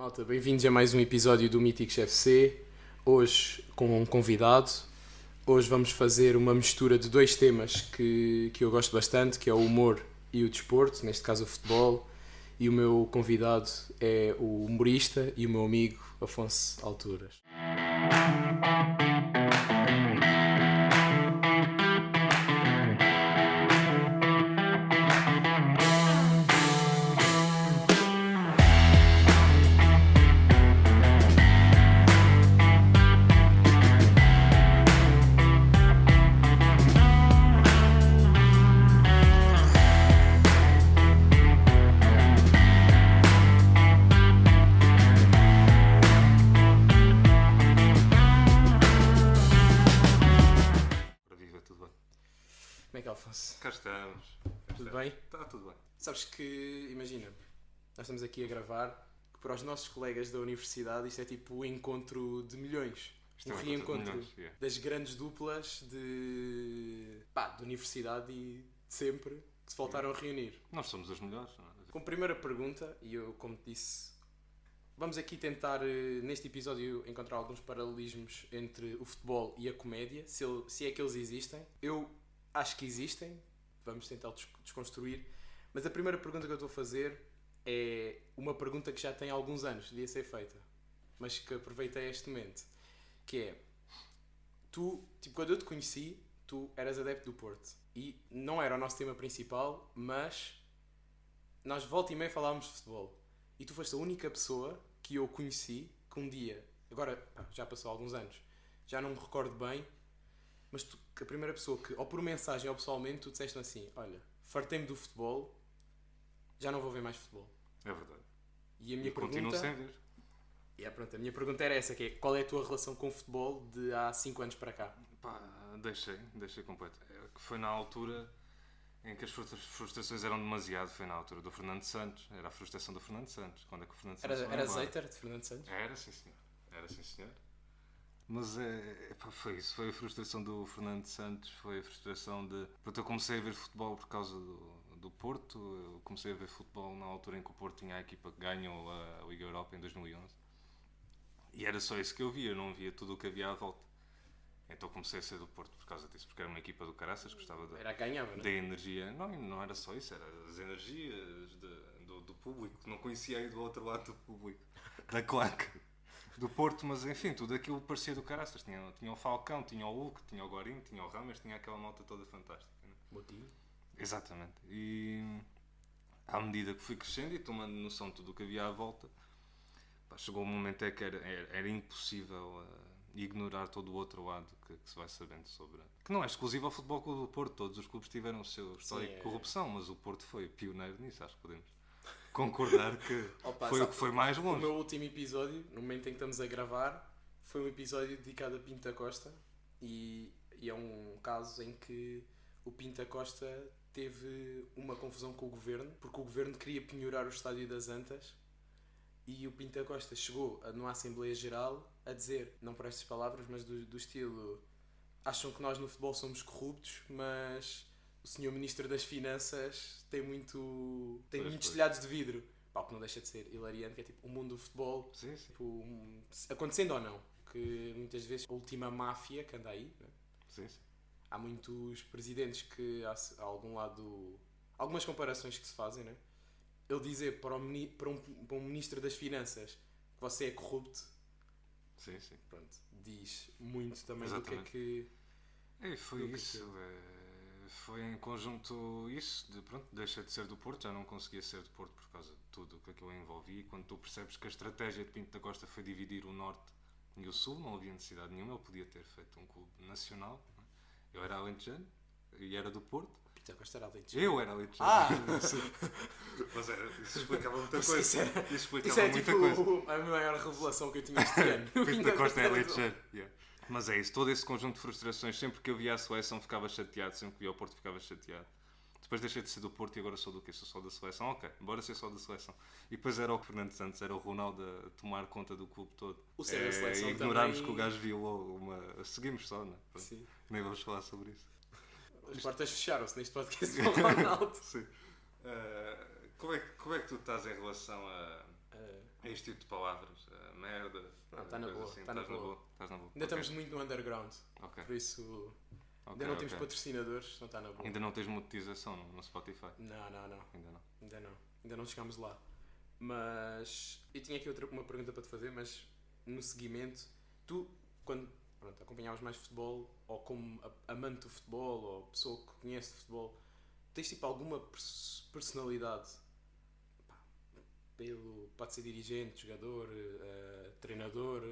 Malta, bem-vindos a mais um episódio do Míticos FC. Hoje com um convidado. Hoje vamos fazer uma mistura de dois temas que eu gosto bastante, que é o humor e o desporto, neste caso o futebol. E o meu convidado é o humorista e o meu amigo Afonso Alturas. Como é que é, Afonso? Cá estamos. Tudo bem? Está tudo bem. Sabes que, imagina, nós estamos aqui a gravar, que para os nossos colegas da universidade isto é tipo o encontro de milhões. Isto é Um um encontro de reencontro milhões, yeah. das grandes duplas de universidade e de sempre que se voltaram a reunir. Nós somos os melhores, não é? Com a primeira pergunta, e eu, como te disse, vamos aqui tentar, neste episódio, encontrar alguns paralelismos entre o futebol e a comédia, se é que eles existem. Eu acho que existem, vamos tentar desconstruir, mas a primeira pergunta que eu estou a fazer é uma pergunta que já tem alguns anos, devia ser feita, mas que aproveitei este momento, que é, tu, tipo, quando eu te conheci, tu eras adepto do Porto, e não era o nosso tema principal, mas nós volta e meia falávamos de futebol, e tu foste a única pessoa que eu conheci que um dia, agora já passou alguns anos, já não me recordo bem, mas tu, a primeira pessoa que, ou por mensagem ou pessoalmente, tu disseste assim, olha, fartei-me do futebol, já não vou ver mais futebol. É verdade. E a minha Continuo pergunta... sem ver. Pronto, a minha pergunta era essa, que é, qual é a tua relação com o futebol de há 5 anos para cá? Pá, deixei completo. Que foi na altura em que as frustrações eram demasiado, foi na altura do Fernando Santos. Era a frustração do Fernando Santos. Quando é que o Fernando Santos Era hater de Fernando Santos? Era, sim senhor. Era, sim senhor. Mas foi isso, foi a frustração do Fernando Santos, foi a frustração de... Porque eu comecei a ver futebol por causa do Porto, eu comecei a ver futebol na altura em que o Porto tinha a equipa que ganhou a Liga Europa em 2011. E era só isso que eu via, eu não via tudo o que havia à volta. Então comecei a ser do Porto por causa disso, porque era uma equipa do caraças, gostava Era ganhava, não é? da energia. Não era só isso, era as energias do público, não conhecia aí do outro lado do público, da claque. Do Porto, mas enfim, tudo aquilo parecia do caraças. Tinha o Falcão, tinha o Hulk, tinha o Guarim, tinha o Rames, tinha aquela malta toda fantástica. Né? Motinho. Exatamente. E à medida que fui crescendo e tomando noção de tudo o que havia à volta, pá, chegou um momento em que era impossível ignorar todo o outro lado que se vai sabendo sobre. Que não é exclusivo ao Futebol Clube do Porto, todos os clubes tiveram o seu histórico de corrupção, mas o Porto foi pioneiro nisso, acho que podemos concordar que foi o que foi mais longe. O meu último episódio, no momento em que estamos a gravar, foi um episódio dedicado a Pinto da Costa e é um caso em que o Pinto da Costa teve uma confusão com o governo, porque o governo queria penhorar o estádio das Antas e o Pinto da Costa chegou numa Assembleia Geral a dizer, não por estas palavras, mas do estilo, acham que nós no futebol somos corruptos, mas o senhor Ministro das Finanças tem muitos telhados de vidro. Pá, o que não deixa de ser hilariante, que é tipo o mundo do futebol, Sim, sim. tipo, acontecendo ou não, que muitas vezes a última máfia que anda aí, né? Sim, sim. Há muitos presidentes que há algum lado, algumas comparações que se fazem, né? Ele dizer para um Ministro das Finanças que você é corrupto, Sim, sim. pronto, diz muito também. Exatamente. Do que é que... Foi isso. Foi em conjunto isso, pronto, deixei de ser do Porto, já não conseguia ser do Porto por causa de tudo o que aquilo envolvia. E quando tu percebes que a estratégia de Pinto da Costa foi dividir o Norte e o Sul, não havia necessidade nenhuma, ele podia ter feito um clube nacional. Não é? Eu era alentejano e era do Porto. Pinto da Costa era alentejano. Eu era alentejano. Mas isso explicava muita coisa. Isso explicava é muita tipo coisa. a maior revelação que eu tinha este ano. Pinto da Costa é alentejano. Yeah. Mas é isso, todo esse conjunto de frustrações, sempre que eu via a seleção ficava chateado, sempre que via o Porto ficava chateado. Depois deixei de ser do Porto e agora sou do quê? Sou só da seleção? Ok, bora ser só da seleção. E depois era o Fernando Santos, era o Ronaldo a tomar conta do clube todo. O ser da seleção e ignorarmos também... que o gajo violou uma... Seguimos só, não é? Sim. Nem vamos falar sobre isso. As portas fecharam-se neste podcast com o Ronaldo. Sim. Como é que tu estás em relação É este tipo de palavras, merda. Não, está na coisa boa, assim, está na estás boa. Estás na boa. Ainda Ok. estamos muito no underground, Ok. por isso Ok, ainda não temos ok. patrocinadores, não está na boa. Ainda não tens monetização no Spotify? Não, não, não. Ainda não. Ainda não chegámos lá. Mas eu tinha aqui uma pergunta para te fazer, mas no seguimento, tu, quando acompanhavas mais futebol, ou como amante do futebol, ou pessoa que conhece de futebol, tens tipo alguma personalidade? Pá, pode ser dirigente, jogador, treinador,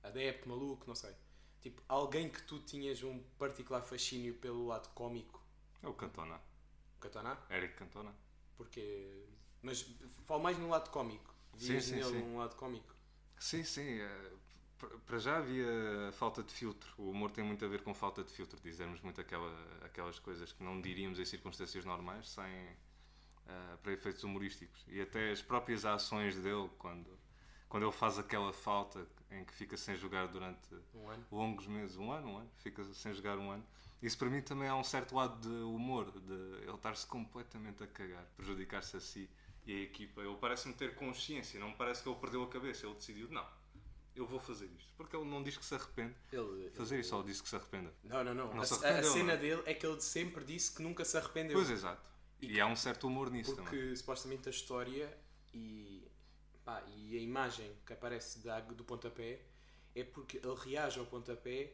adepto, maluco, não sei. Tipo, alguém que tu tinhas um particular fascínio pelo lado cómico? É o Cantona. O Cantona? Eric Cantona. Porque. Mas falo mais no lado cómico. Sim, Vias sim, nele sim. um lado cómico. Sim, sim. Para já havia falta de filtro. O humor tem muito a ver com falta de filtro. Dizermos muito aquelas coisas que não diríamos em circunstâncias normais, para efeitos humorísticos. E até as próprias ações dele, quando ele faz aquela falta em que fica sem jogar durante Um ano. longos meses, um ano, fica sem jogar um ano. Isso para mim também há um certo lado de humor, de ele estar-se completamente a cagar, prejudicar-se a si e a equipa. Ele parece-me ter consciência, não me parece que ele perdeu a cabeça. Ele decidiu, não, eu vou fazer isto. Porque ele não diz que se arrepende de fazer isso, ou disse que se arrependa. Não. Não se A arrependeu, cena não é? dele é que ele sempre disse que nunca se arrependeu. Pois, exato. E há um certo humor nisso Porque também. supostamente a história e a imagem que aparece do pontapé é porque ele reage ao pontapé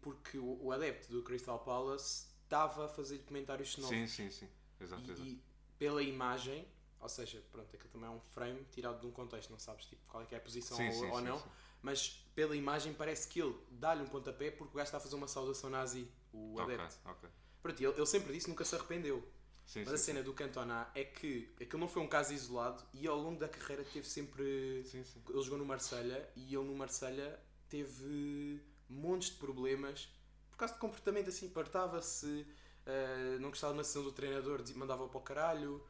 porque o adepto do Crystal Palace estava a fazer comentários xenófobos. Sim. Exato. E pela imagem, ou seja, pronto, aquilo também é um frame tirado de um contexto, não sabes tipo, qual é que é a posição ou não, sim. mas pela imagem parece que ele dá-lhe um pontapé porque o gajo está a fazer uma saudação nazi, o adepto. Ok. Pronto, ele sempre disse que nunca se arrependeu. Sim, Mas a cena do Cantona é que aquilo não foi um caso isolado e ao longo da carreira teve sempre. Sim. Ele jogou no Marselha e ele no Marselha teve montes de problemas por causa de comportamento assim, partava-se, não gostava na decisão do treinador, mandava para o caralho,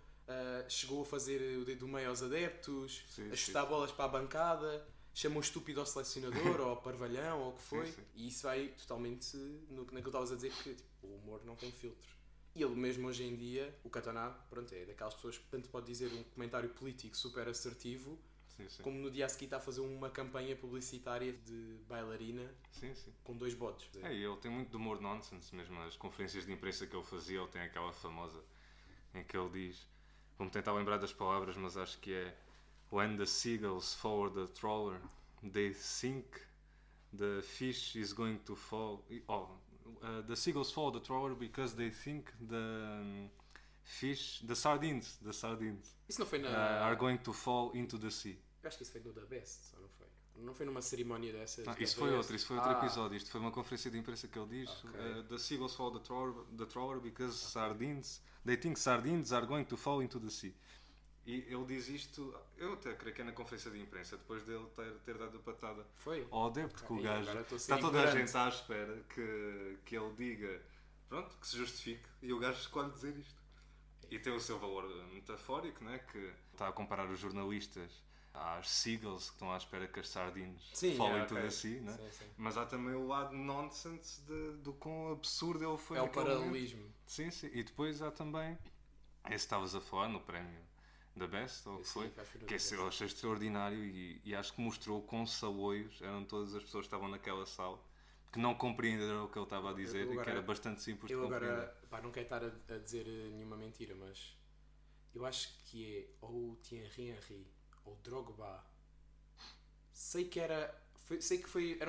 chegou a fazer o dedo do meio aos adeptos, Sim, a chutar bolas para a bancada, chamou estúpido ao selecionador ou ao parvalhão ou o que foi. Sim. E isso vai totalmente naquilo que estavas a dizer que tipo, o humor não tem filtros. E ele mesmo hoje em dia, o Cantona, pronto, é daquelas pessoas que tanto pode dizer um comentário político super assertivo, Sim. como no dia a seguir está a fazer uma campanha publicitária de bailarina Sim. com 2 bodes. É, e ele tem muito de humor nonsense, mesmo as conferências de imprensa que ele fazia, ele tem aquela famosa em que ele diz, vou-me tentar lembrar das palavras, mas acho que é When the seagulls follow the trawler, they think the fish is going to fall. The seagulls follow the trawler because they think the sardines Isso não foi are going to fall into the sea. Eu acho que isso foi no The Best, ou não foi? Não foi numa cerimónia dessas? Não, da isso foi Best? outro episódio. Isto foi uma conferência de imprensa que ele diz: Ok. The seagulls follow the trawler because they think sardines are going to fall into the sea. E ele diz isto, eu até creio que é na conferência de imprensa, depois dele ter dado a patada Foi? ao adepto, que o E gajo agora estou a ser está toda a ignorante. gente à espera que ele diga, pronto, que se justifique, e o gajo escolhe dizer isto. E tem o seu valor metafórico, não é? Que está a comparar os jornalistas às seagulls que estão à espera que as sardines falem tudo assim, não é? Sim. Mas há também o lado nonsense do quão absurdo ele foi É o naquele momento. paralelismo. Sim. E depois há também, esse que estavas a falar no prémio da Best, ou o que Sim, foi, acho que foi no que esse The eu Best. achei extraordinário e acho que mostrou quão saloios eram todas as pessoas que estavam naquela sala, que não compreenderam o que ele estava a dizer Eu e que agora- era bastante simples de Eu compreender. agora, não quero estar a dizer nenhuma mentira, mas eu acho que é ou o Thierry Henry ou o Drogba. Sei que era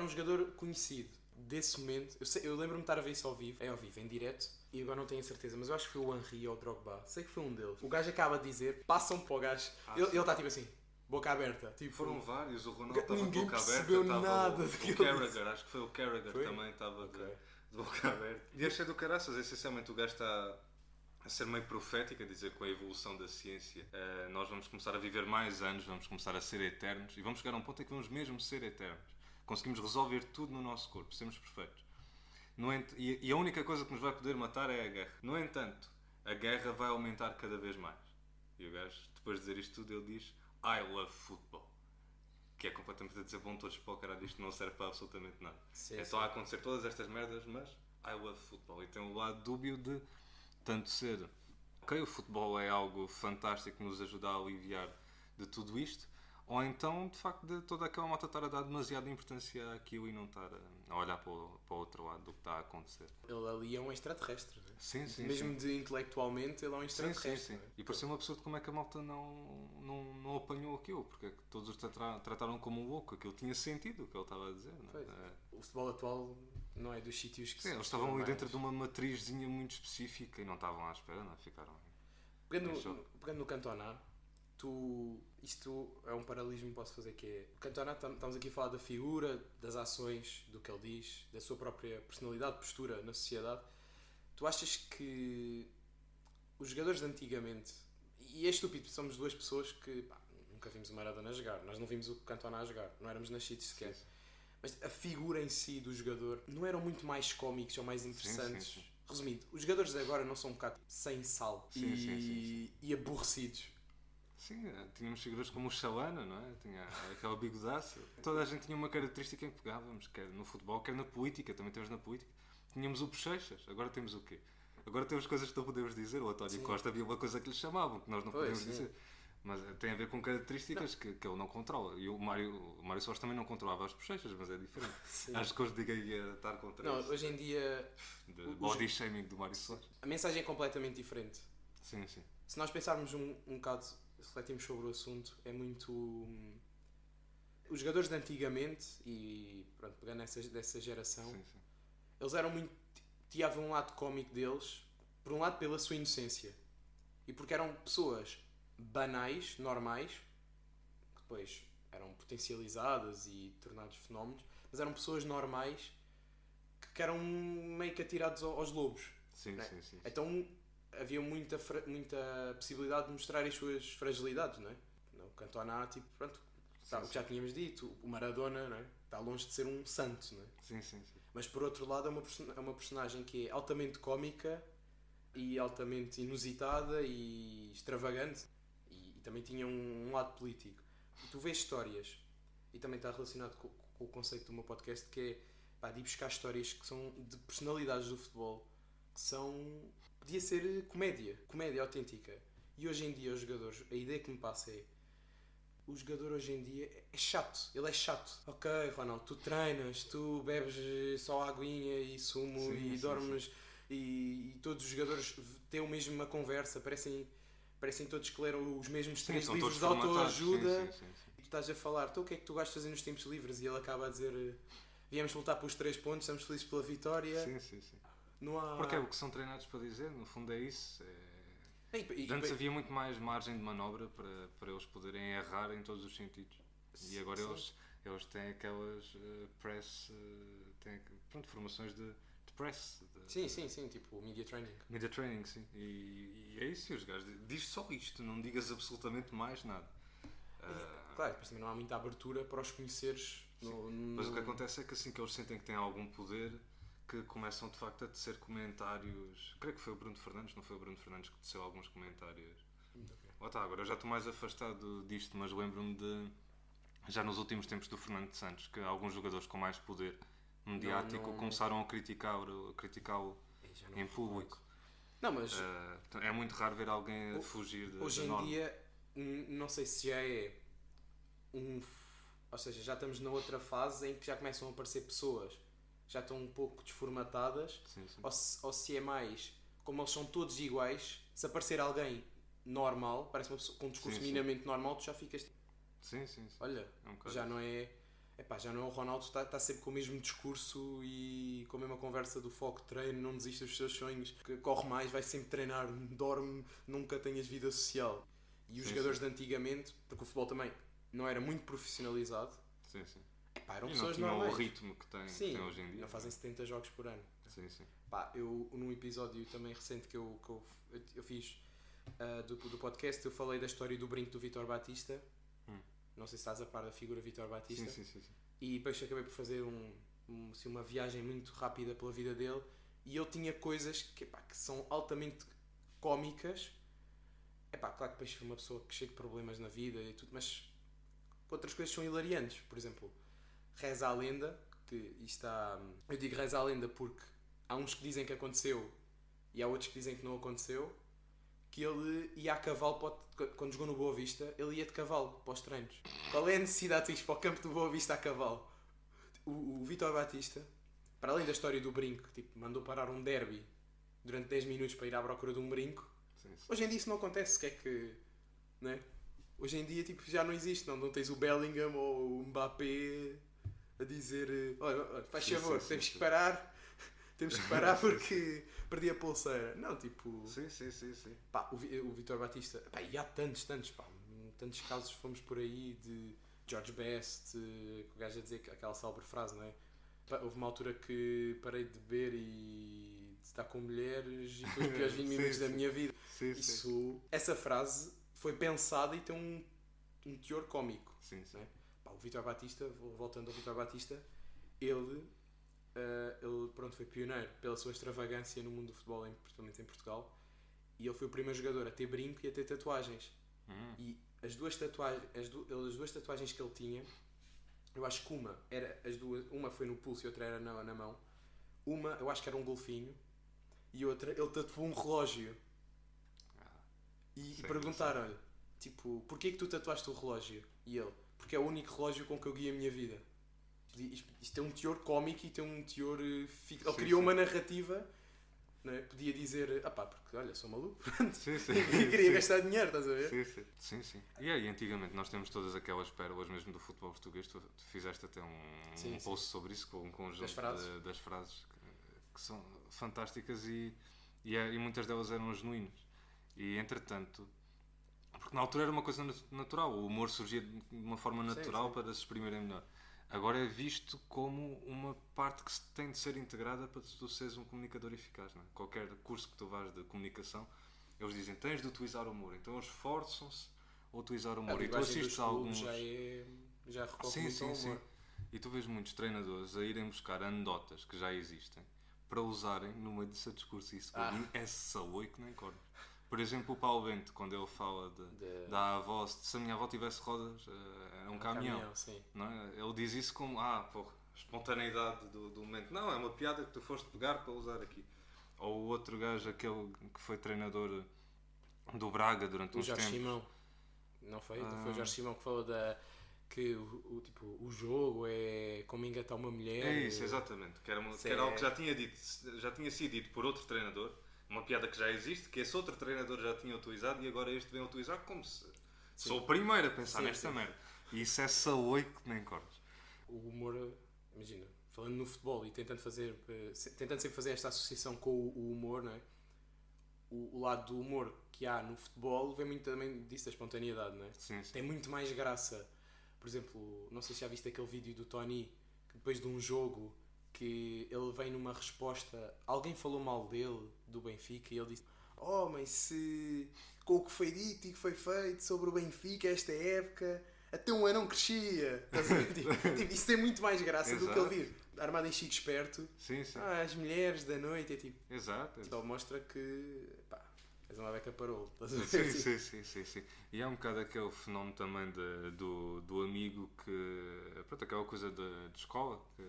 um jogador conhecido desse momento. Eu lembro-me de estar a ver isso ao vivo, em direto, e agora não tenho a certeza, mas eu acho que foi o Henry ou o Drogba. Sei que foi um deles. O gajo acaba de dizer, passam para o gajo, ele está tipo assim, boca aberta. Tipo, Foram vários, o Ronaldo estava de Ninguém boca aberta, percebeu estava nada o daquilo. Carragher, acho que foi o Carragher Foi? também estava Ok. de boca aberta. E achei do caraças, essencialmente o gajo está a ser meio profético, a dizer que com a evolução da ciência nós vamos começar a viver mais anos, vamos começar a ser eternos e vamos chegar a um ponto em que vamos mesmo ser eternos. Conseguimos resolver tudo no nosso corpo, sermos perfeitos. E a única coisa que nos vai poder matar é a guerra. No entanto, a guerra vai aumentar cada vez mais. E o gajo, depois de dizer isto tudo, ele diz I love football. Que é completamente a dizer, vão todos para o caralho, isto não serve para absolutamente nada. Sim, Só a acontecer todas estas merdas, mas I love football. E tem um lado dúbio de tanto ser. Ok, o futebol é algo fantástico que nos ajuda a aliviar de tudo isto, Ou então, de facto, de toda aquela malta estar a dar demasiada importância àquilo e não estar a olhar para o outro lado do que está a acontecer. Ele ali é um extraterrestre. Né? Sim, sim, Mesmo sim. intelectualmente, ele é um extraterrestre. Sim. E parecia-me absurdo como é que a malta não apanhou aquilo, porque é que todos os trataram como um louco. Aquilo tinha sentido o que ele estava a dizer. Não é? O futebol atual não é dos sítios que Sim, eles estavam ali dentro de uma matrizzinha muito específica e não estavam à espera, não é? Ficaram Pegando no Cantona, isto é um paralelismo que posso fazer, que é o Cantona, estamos aqui a falar da figura, das ações, do que ele diz, da sua própria personalidade, postura na sociedade. Tu achas que os jogadores de antigamente, e é estúpido, somos duas pessoas que nunca vimos o Maradona a jogar, nós não vimos o Cantona a jogar, não éramos nascidos sequer. Sim. Mas a figura em si do jogador não eram muito mais cómicos ou mais interessantes? Sim. Resumindo, os jogadores de agora não são um bocado sem sal e aborrecidos. Sim, tínhamos figuras como o Chalana, não é? Tinha aquela bigodaça. Toda a gente tinha uma característica em que pegávamos, quer no futebol, quer na política, também temos na política. Tínhamos o Bochechas, agora temos o quê? Agora temos coisas que não podemos dizer. O António Costa havia uma coisa que lhe chamavam, que nós não podemos dizer. Mas tem a ver com características que ele não controla. E o Mário Soares também não controlava as bochechas, mas é diferente. Sim. Acho que hoje ninguém ia estar contra não, isso. Hoje em dia... Body shaming do Mário Soares. A mensagem é completamente diferente. Sim. Se nós pensarmos um bocado, refletimos sobre o assunto, é muito... Os jogadores de antigamente, e pronto, pegando dessa geração, eles eram muito... Tinha um lado cómico deles, por um lado pela sua inocência. E porque eram pessoas banais, normais, que depois eram potencializadas e tornados fenómenos, mas eram pessoas normais que eram meio que atirados aos lobos. Sim. Então havia muita possibilidade de mostrar as suas fragilidades, não é? O Cantona, tipo, pronto, o que já tínhamos dito, o Maradona, não é? Está longe de ser um santo, não é? Sim. Mas por outro lado é uma personagem que é altamente cómica e altamente inusitada e extravagante. E também tinha um lado político. E tu vês histórias, e também está relacionado com o conceito do meu podcast, que é de ir buscar histórias que são de personalidades do futebol, que são... Podia ser comédia autêntica. E hoje em dia os jogadores, a ideia que me passa é, o jogador hoje em dia é chato, ele é chato. Ok, Ronaldo, tu treinas, tu bebes só aguinha e sumo e dormes, e todos os jogadores têm a mesma conversa, parecem todos que leram os mesmos 3 livros de autoajuda. E tu estás a falar, então o que é que tu gostas de fazer nos tempos livres? E ele acaba a dizer, viemos lutar pelos 3 pontos, estamos felizes pela vitória. Sim. Não há... Porque é o que são treinados para dizer, no fundo é isso. Antes havia muito mais margem de manobra para eles poderem errar em todos os sentidos. E agora eles têm aquelas formações de press. Sim, tipo media training. Media training, sim. E é isso, os gajos. Diz só isto, não digas absolutamente mais nada. Claro, depois também não há muita abertura para os conheceres. Mas o que acontece é que assim que eles sentem que têm algum poder, que começam de facto a tecer comentários. Creio que foi o Bruno Fernandes, não foi o Bruno Fernandes que teceu alguns comentários. Agora eu já estou mais afastado disto, mas lembro-me de, já nos últimos tempos do Fernando Santos, que alguns jogadores com mais poder mediático começaram a criticá-lo em público. Não, mas é muito raro ver alguém a fugir da hoje em norma. dia, não sei se já é ou seja, já estamos na outra fase em que já começam a aparecer pessoas já estão um pouco desformatadas. Sim. Ou se é mais, como eles são todos iguais, se aparecer alguém normal, parece uma pessoa com um discurso minimamente normal, tu já ficas tipo, Sim. olha, já não é o Ronaldo, está sempre com o mesmo discurso e com a mesma conversa do foco, treino, não desiste dos seus sonhos, que corre mais, vai sempre treinar, dorme, nunca tenhas vida social. E os jogadores de antigamente, porque o futebol também não era muito profissionalizado, eram pessoas não normais. O ritmo que tem hoje em dia. Não fazem 70 jogos por ano. Sim. Eu, num episódio também recente que eu fiz do podcast, eu falei da história do brinco do Vítor Batista. Não sei se estás a par da figura Vítor Batista. Sim. E depois acabei por fazer uma viagem muito rápida pela vida dele. E ele tinha coisas que são altamente cómicas. Claro que depois foi uma pessoa que cheia de problemas na vida e tudo, mas outras coisas são hilariantes. Por exemplo, reza a lenda, eu digo reza a lenda porque há uns que dizem que aconteceu e há outros que dizem que não aconteceu, que ele ia a cavalo quando jogou no Boa Vista, ele ia de cavalo para os treinos. Qual é a necessidade de ir para o campo do Boa Vista a cavalo? O Vítor Batista, para além da história do brinco, tipo, mandou parar um derby durante 10 minutos para ir à procura de um brinco. Sim, sim. Hoje em dia isso não acontece, que é que... Não é? Hoje em dia tipo, já não existe, não tens o Bellingham ou o Mbappé a dizer olha, faz favor, temos que parar. Temos que parar porque perdi a pulseira. Não, tipo... Sim. Pá, o Vítor Batista... Pá, e há tantos, pá. Tantos casos fomos por aí de George Best, que o gajo a dizer aquela célebre frase, não é? Pá, houve uma altura que parei de beber e de estar com mulheres e foi os piores 20 minutos da minha vida. Essa frase foi pensada e tem um teor cómico. Sim. Não é? Pá, o Vítor Batista, voltando ao Vítor Batista, ele pronto, foi pioneiro pela sua extravagância no mundo do futebol, principalmente em Portugal, e ele foi o primeiro jogador a ter brinco e a ter tatuagens. E as duas tatuagens que ele tinha, eu acho que uma foi no pulso e outra era na mão. Uma eu acho que era um golfinho e outra ele tatuou um relógio. E perguntaram-lhe, tipo, porquê que tu tatuaste o relógio? E ele, porque é o único relógio com que eu guio a minha vida. Isto tem um teor cómico e tem um teor... Ele criou uma narrativa, não é? Podia dizer, porque olha, sou maluco, e queria gastar dinheiro, estás a ver? Sim. E aí, antigamente, nós temos todas aquelas pérolas mesmo do futebol português. Tu fizeste até um post sobre isso, com um conjunto das frases que são fantásticas e muitas delas eram genuínas. E, entretanto... Porque na altura era uma coisa natural, o humor surgia de uma forma natural para se exprimirem melhor. Agora é visto como uma parte que tem de ser integrada para tu seres um comunicador eficaz. Não é? Qualquer curso que tu vais de comunicação, eles dizem tens de utilizar o humor. Então eles esforçam-se a utilizar o humor. E tu assistes a alguns... Já recorre muito ao humor. E tu vês muitos treinadores a irem buscar anedotas que já existem para usarem no meio do seu discurso. E isso para mim é saúde que nem corno. Por exemplo, o Paulo Bento, quando ele fala da avó, se a minha avó tivesse rodas, era um caminhão. Não é? Ele diz isso como, espontaneidade do momento. Não, é uma piada que tu foste pegar para usar aqui. Ou o outro gajo, aquele que foi treinador do Braga durante uns tempos. O Jorge Simão. Não foi? Foi o Jorge Simão que falou que o jogo é como engatar uma mulher. É isso, exatamente. Que era algo que já tinha sido dito por outro treinador. Uma piada que já existe, que esse outro treinador já tinha utilizado e agora este vem utilizar como se... Sou o primeiro a pensar nesta merda. E isso é saúde que nem cordas. O humor, imagina, falando no futebol e tentando sempre fazer esta associação com o humor, não é? O lado do humor que há no futebol vem muito também disso da espontaneidade, não é? Sim. Tem muito mais graça. Por exemplo, não sei se já viste aquele vídeo do Tony, que depois de um jogo... que ele vem numa resposta, alguém falou mal dele, do Benfica, e ele disse mas se com o que foi dito e que foi feito sobre o Benfica esta época, até um anão crescia. Isso tem muito mais graça do que ele vir armado em chico esperto. Sim. As mulheres da noite, é tipo... Exato. Só mostra que és uma beca parou. Sim. E há um bocado aquele fenómeno também do amigo que... Pronto, aquela coisa de escola que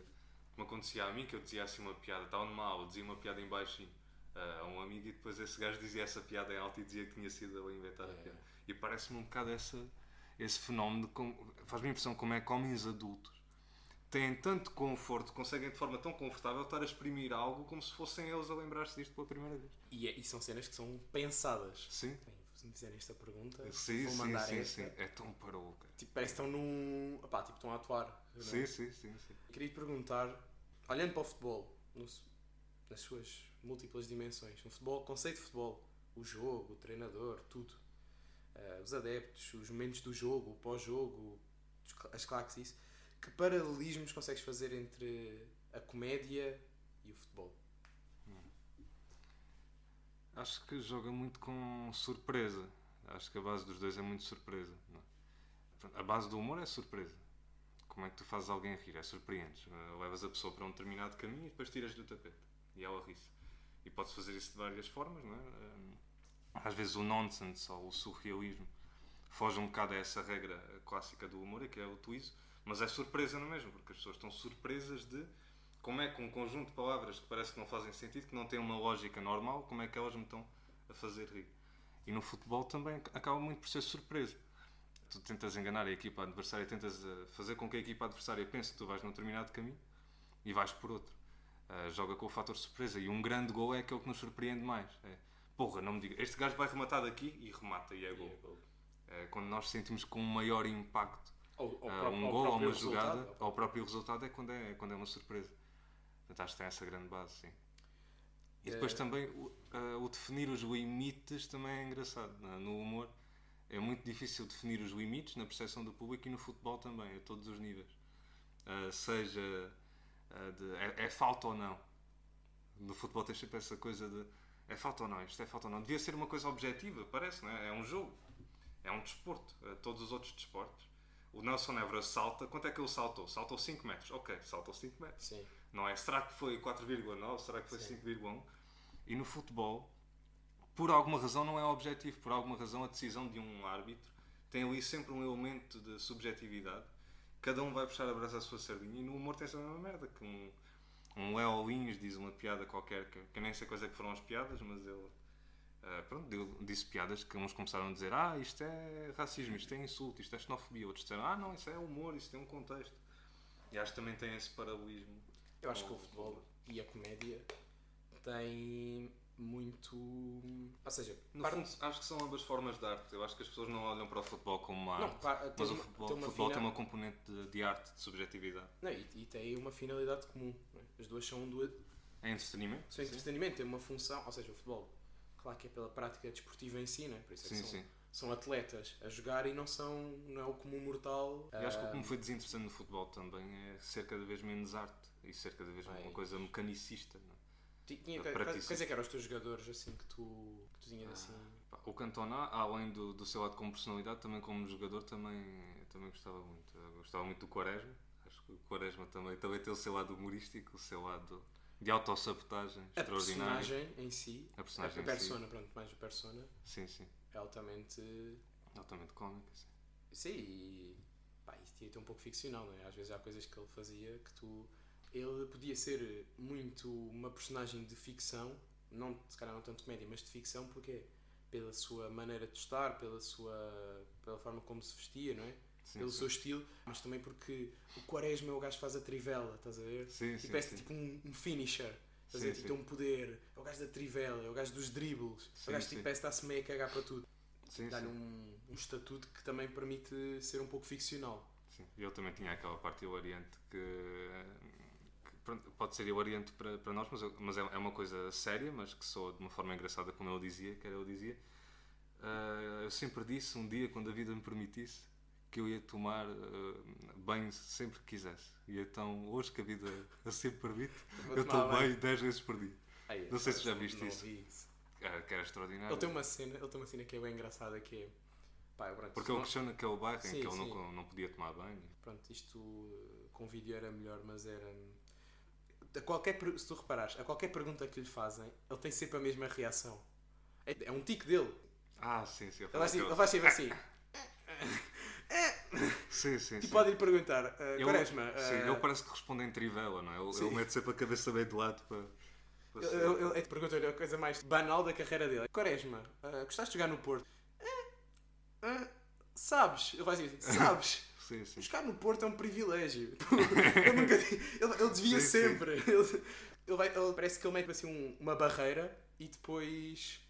me acontecia a mim, que eu dizia assim uma piada, estava numa aula, dizia uma piada em baixinho a um amigo e depois esse gajo dizia essa piada em alto e dizia que tinha sido ele a inventar a piada. E parece-me um bocado esse fenómeno, faz-me impressão como é que homens adultos têm tanto conforto, conseguem de forma tão confortável estar a exprimir algo como se fossem eles a lembrar-se disto pela primeira vez. E são cenas que são pensadas. Sim. Se me fizerem esta pergunta, vou mandar esta. Sim. É tão parou, cara. Tipo, parece que estão a atuar. Sim. Queria te perguntar, olhando para o futebol, nas suas múltiplas dimensões, no futebol, conceito de futebol, o jogo, o treinador, tudo, os adeptos, os momentos do jogo, o pós-jogo, as claques, isso, que paralelismos consegues fazer entre a comédia e o futebol? Acho que joga muito com surpresa. Acho que a base dos dois é muito surpresa. Não? A base do humor é surpresa. Como é que tu fazes alguém rir? É surpreentes. Levas a pessoa para um determinado caminho e depois tiras do tapete. E ela ri-se. E podes fazer isso de várias formas, não é? Às vezes o nonsense ou o surrealismo foge um bocado a essa regra clássica do humor, que é o twizo, mas é surpresa não é mesmo? Porque as pessoas estão surpresas de como é que um conjunto de palavras que parece que não fazem sentido, que não têm uma lógica normal, como é que elas me estão a fazer rir. E no futebol também acaba muito por ser surpresa. Tu tentas enganar a equipa adversária, tentas fazer com que a equipa adversária pense que tu vais num determinado caminho e vais por outro. Joga com o fator surpresa e um grande gol é aquele que nos surpreende mais. Porra, não me diga, este gajo vai rematar daqui e remata e é gol. Quando nós sentimos com um maior impacto um gol ou uma jogada, ao próprio resultado, é quando é uma surpresa. Portanto, acho que tem essa grande base, sim. E depois também o definir os limites também é engraçado. No humor é muito difícil definir os limites na percepção do público e no futebol também, a todos os níveis. Seja é falta ou não. No futebol tens sempre essa coisa de é falta ou não, isto é falta ou não. Devia ser uma coisa objetiva, parece, não é? É um jogo, é um desporto. Todos os outros desportos. O Nelson Évora salta, quanto é que ele saltou? Saltou 5 metros. Ok, saltou 5 metros. Sim. Não é? Será que foi 4,9? Será que foi 5,1? E no futebol, por alguma razão não é objetivo. Por alguma razão a decisão de um árbitro tem ali sempre um elemento de subjetividade. Cada um vai puxar a brasa à sua sardinha. E no humor tem essa mesma merda. Que um Léo Lins diz uma piada qualquer, que eu nem sei quais é que foram as piadas, mas ele disse piadas que uns começaram a dizer isto é racismo, isto é insulto, isto é xenofobia. Outros disseram, não, isso é humor, isso tem um contexto. E acho que também tem esse paralelismo. Eu acho que o futebol e a comédia têm muito... Ou seja... No fundo, acho que são ambas formas de arte. Eu acho que as pessoas não olham para o futebol como uma arte. Mas o futebol tem uma componente de arte, de subjetividade. Não, e tem uma finalidade comum. Não é? As duas são duas... É entretenimento? São entretenimento, tem uma função... Ou seja, o futebol, claro que é pela prática desportiva em si, não é? Por isso é que são atletas a jogar e não é o comum mortal. Eu acho que o que me foi desinteressante no futebol também é ser cada vez menos arte e ser cada vez uma coisa mecanicista. Não é? Quais é que eram os teus jogadores assim que tu tinhas assim? O Cantona, além do seu lado como personalidade, também como jogador, também gostava muito. Eu gostava muito do Quaresma. Acho que o Quaresma também tem o seu lado humorístico, o seu lado de autossabotagem extraordinário. A personagem em si, a persona, pronto, mais a persona. Sim. É altamente cómica, sim. Sim, e isto ia ter um pouco ficcional, não é? Às vezes há coisas que ele fazia que ele podia ser muito uma personagem de ficção, se calhar não tanto comédia, mas de ficção, porque pela sua maneira de estar, pela forma como se vestia, não é? Pelo seu estilo, mas também porque o Quaresma é o gajo que faz a trivela, estás a ver? Sim, parece tipo um finisher, estás a ver? Tipo, tem um poder, é o gajo da trivela, é o gajo dos dribbles, é o gajo que parece que está-se meio a cagar para tudo. Dá-lhe um estatuto que também permite ser um pouco ficcional. Sim, eu também tinha aquela parte hilariante que pode ser hilariante para nós, mas é uma coisa séria, mas que soa de uma forma engraçada, como ele dizia, eu sempre disse, um dia, quando a vida me permitisse, que eu ia tomar banho sempre que quisesse. E então, hoje que a vida a sempre permite, eu tomo banho 10 vezes por dia. Não sei se já viste isso. Que era extraordinário. Ele tem uma cena que é bem engraçada, que é... Porque ele cresceu naquele bairro em que ele não podia tomar banho. Pronto, isto com vídeo era melhor, mas era... se tu reparares, a qualquer pergunta que lhe fazem, ele tem sempre a mesma reação. É um tique dele. Sim. Ele vai sempre assim. Sim. Pode-lhe perguntar, Quaresma... ele parece que responde em trivela, não é? Ele mete sempre a cabeça bem de lado para... Ele pergunta-lhe a coisa mais banal da carreira dele. Quaresma, gostaste de jogar no Porto? Sabes? Ele vai dizer assim, sabes? Sim. Jogar no Porto é um privilégio. Ele desvia sempre. Ele parece que ele mete assim uma barreira e depois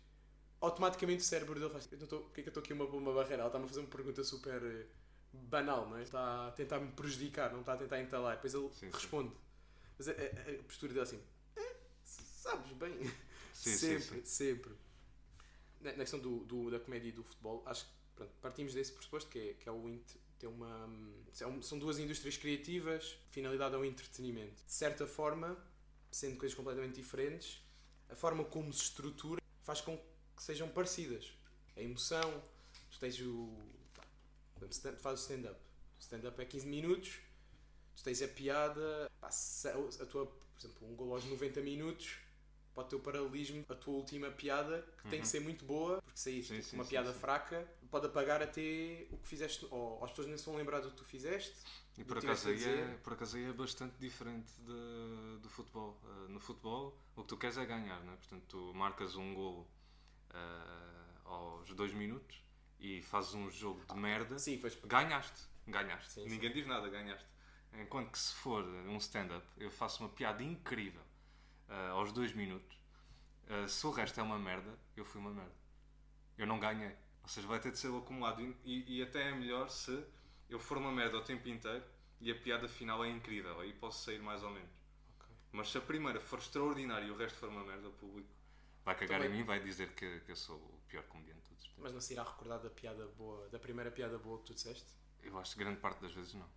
automaticamente o cérebro dele faz porque é que eu estou aqui uma barreira? Ela está-me a fazer uma pergunta super banal, não é? Está a tentar me prejudicar, não está a tentar entalar. Depois ele responde. Mas a postura dele assim, sabes bem? Sempre. Na questão da comédia e do futebol, acho que partimos desse pressuposto que é o são duas indústrias criativas, finalidade é o entretenimento. De certa forma, sendo coisas completamente diferentes, a forma como se estrutura faz com que sejam parecidas. A emoção, tu tens fazes stand-up. O stand-up é 15 minutos, tu tens a piada, por exemplo, um gol aos 90 minutos, para o teu paralelismo, a tua última piada, que tem que ser muito boa, porque saíste uma piada fraca, pode apagar até o que fizeste, ou as pessoas nem se vão lembrar do que tu fizeste. E por acaso aí é bastante diferente do futebol. No futebol, o que tu queres é ganhar, não é? Portanto, tu marcas um golo aos 2 minutos e fazes um jogo de merda, Sim, pois. ganhaste. Sim, Ninguém diz nada, ganhaste. Enquanto que se for um stand-up, eu faço uma piada incrível aos 2 minutos. Se o resto é uma merda, eu fui uma merda. Eu não ganhei. Ou seja, vai ter de ser acumulado. E até é melhor se eu for uma merda o tempo inteiro e a piada final é incrível. Aí posso sair mais ou menos. Okay. Mas se a primeira for extraordinária e o resto for uma merda, o público vai cagar em mim e vai dizer que eu sou o pior comediante de todos os tempos. Mas não se irá recordar da piada boa, da primeira piada boa que tu disseste? Eu acho que grande parte das vezes não.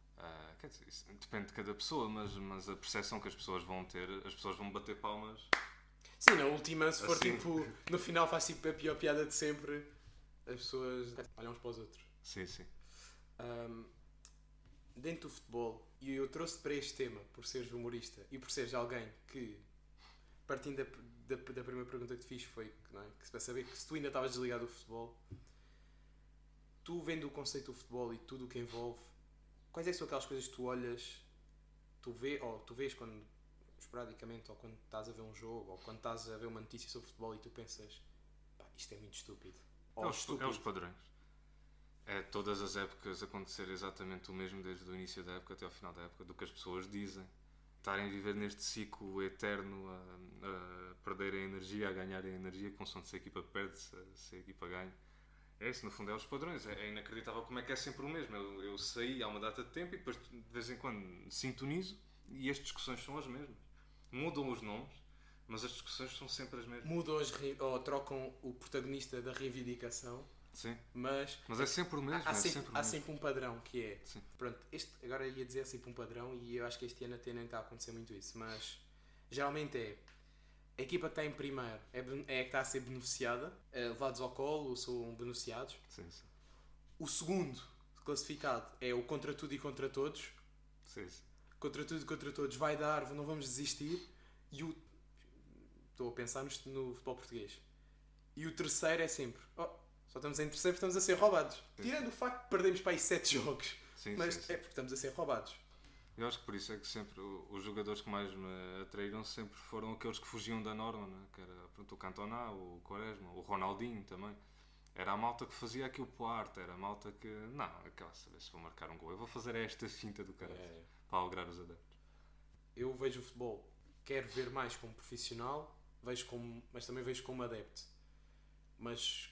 Quer dizer, isso depende de cada pessoa, mas a percepção que as pessoas vão ter, as pessoas vão bater palmas. Sim, na última, se for assim. tipo, no final faz tipo a pior piada de sempre, as pessoas olham uns para os outros. Sim, sim. Dentro do futebol, e eu trouxe para este tema por seres humorista e por seres alguém que, partindo da primeira pergunta que te fiz, foi não é? Que para saber que se tu ainda estavas desligado do futebol, tu vendo o conceito do futebol e tudo o que envolve, quais é que são aquelas coisas que tu olhas, tu vês quando, esporadicamente, ou quando estás a ver um jogo, ou quando estás a ver uma notícia sobre futebol e tu pensas, pá, isto é muito estúpido. É os padrões. É todas as épocas acontecer exatamente o mesmo desde o início da época até ao final da época, do que as pessoas dizem. Estarem a viver neste ciclo eterno, a perder a energia, a ganhar a energia, consoante se a equipa perde, se a equipa ganha. É isso, no fundo, é os padrões. É inacreditável como é que é sempre o mesmo. Eu saí há uma data de tempo e depois de vez em quando sintonizo e as discussões são as mesmas. Mudam os nomes, mas as discussões são sempre as mesmas. Mudam ou trocam o protagonista da reivindicação. Sim. Mas é sempre o mesmo. Há sempre um padrão que é. Sim. Pronto, agora ia dizer sempre um padrão e eu acho que este ano até nem está a acontecer muito isso. Mas geralmente é a equipa que está em primeiro é que está a ser beneficiada, levados ao colo, são beneficiados. Sim, sim. O segundo classificado é o contra tudo e contra todos. Sim, sim. Contra tudo e contra todos vai dar, não vamos desistir. E estou a pensar no futebol português. E o terceiro é sempre. Só estamos em terceiro porque estamos a ser roubados. Sim. Tirando o facto de perdermos para aí 7 jogos. Sim, mas sim. é porque estamos a ser roubados. Eu acho que por isso é que sempre os jogadores que mais me atraíram sempre foram aqueles que fugiam da norma, né? Que era pronto, o Cantona, o Quaresma, o Ronaldinho também. Era a malta que fazia aquilo para a arte, era a malta que. Não, aquela saber se vou marcar um gol. Eu vou fazer esta finta do cara para alegrar os adeptos. Eu vejo o futebol, quero ver mais como profissional, mas também vejo como adepto. Mas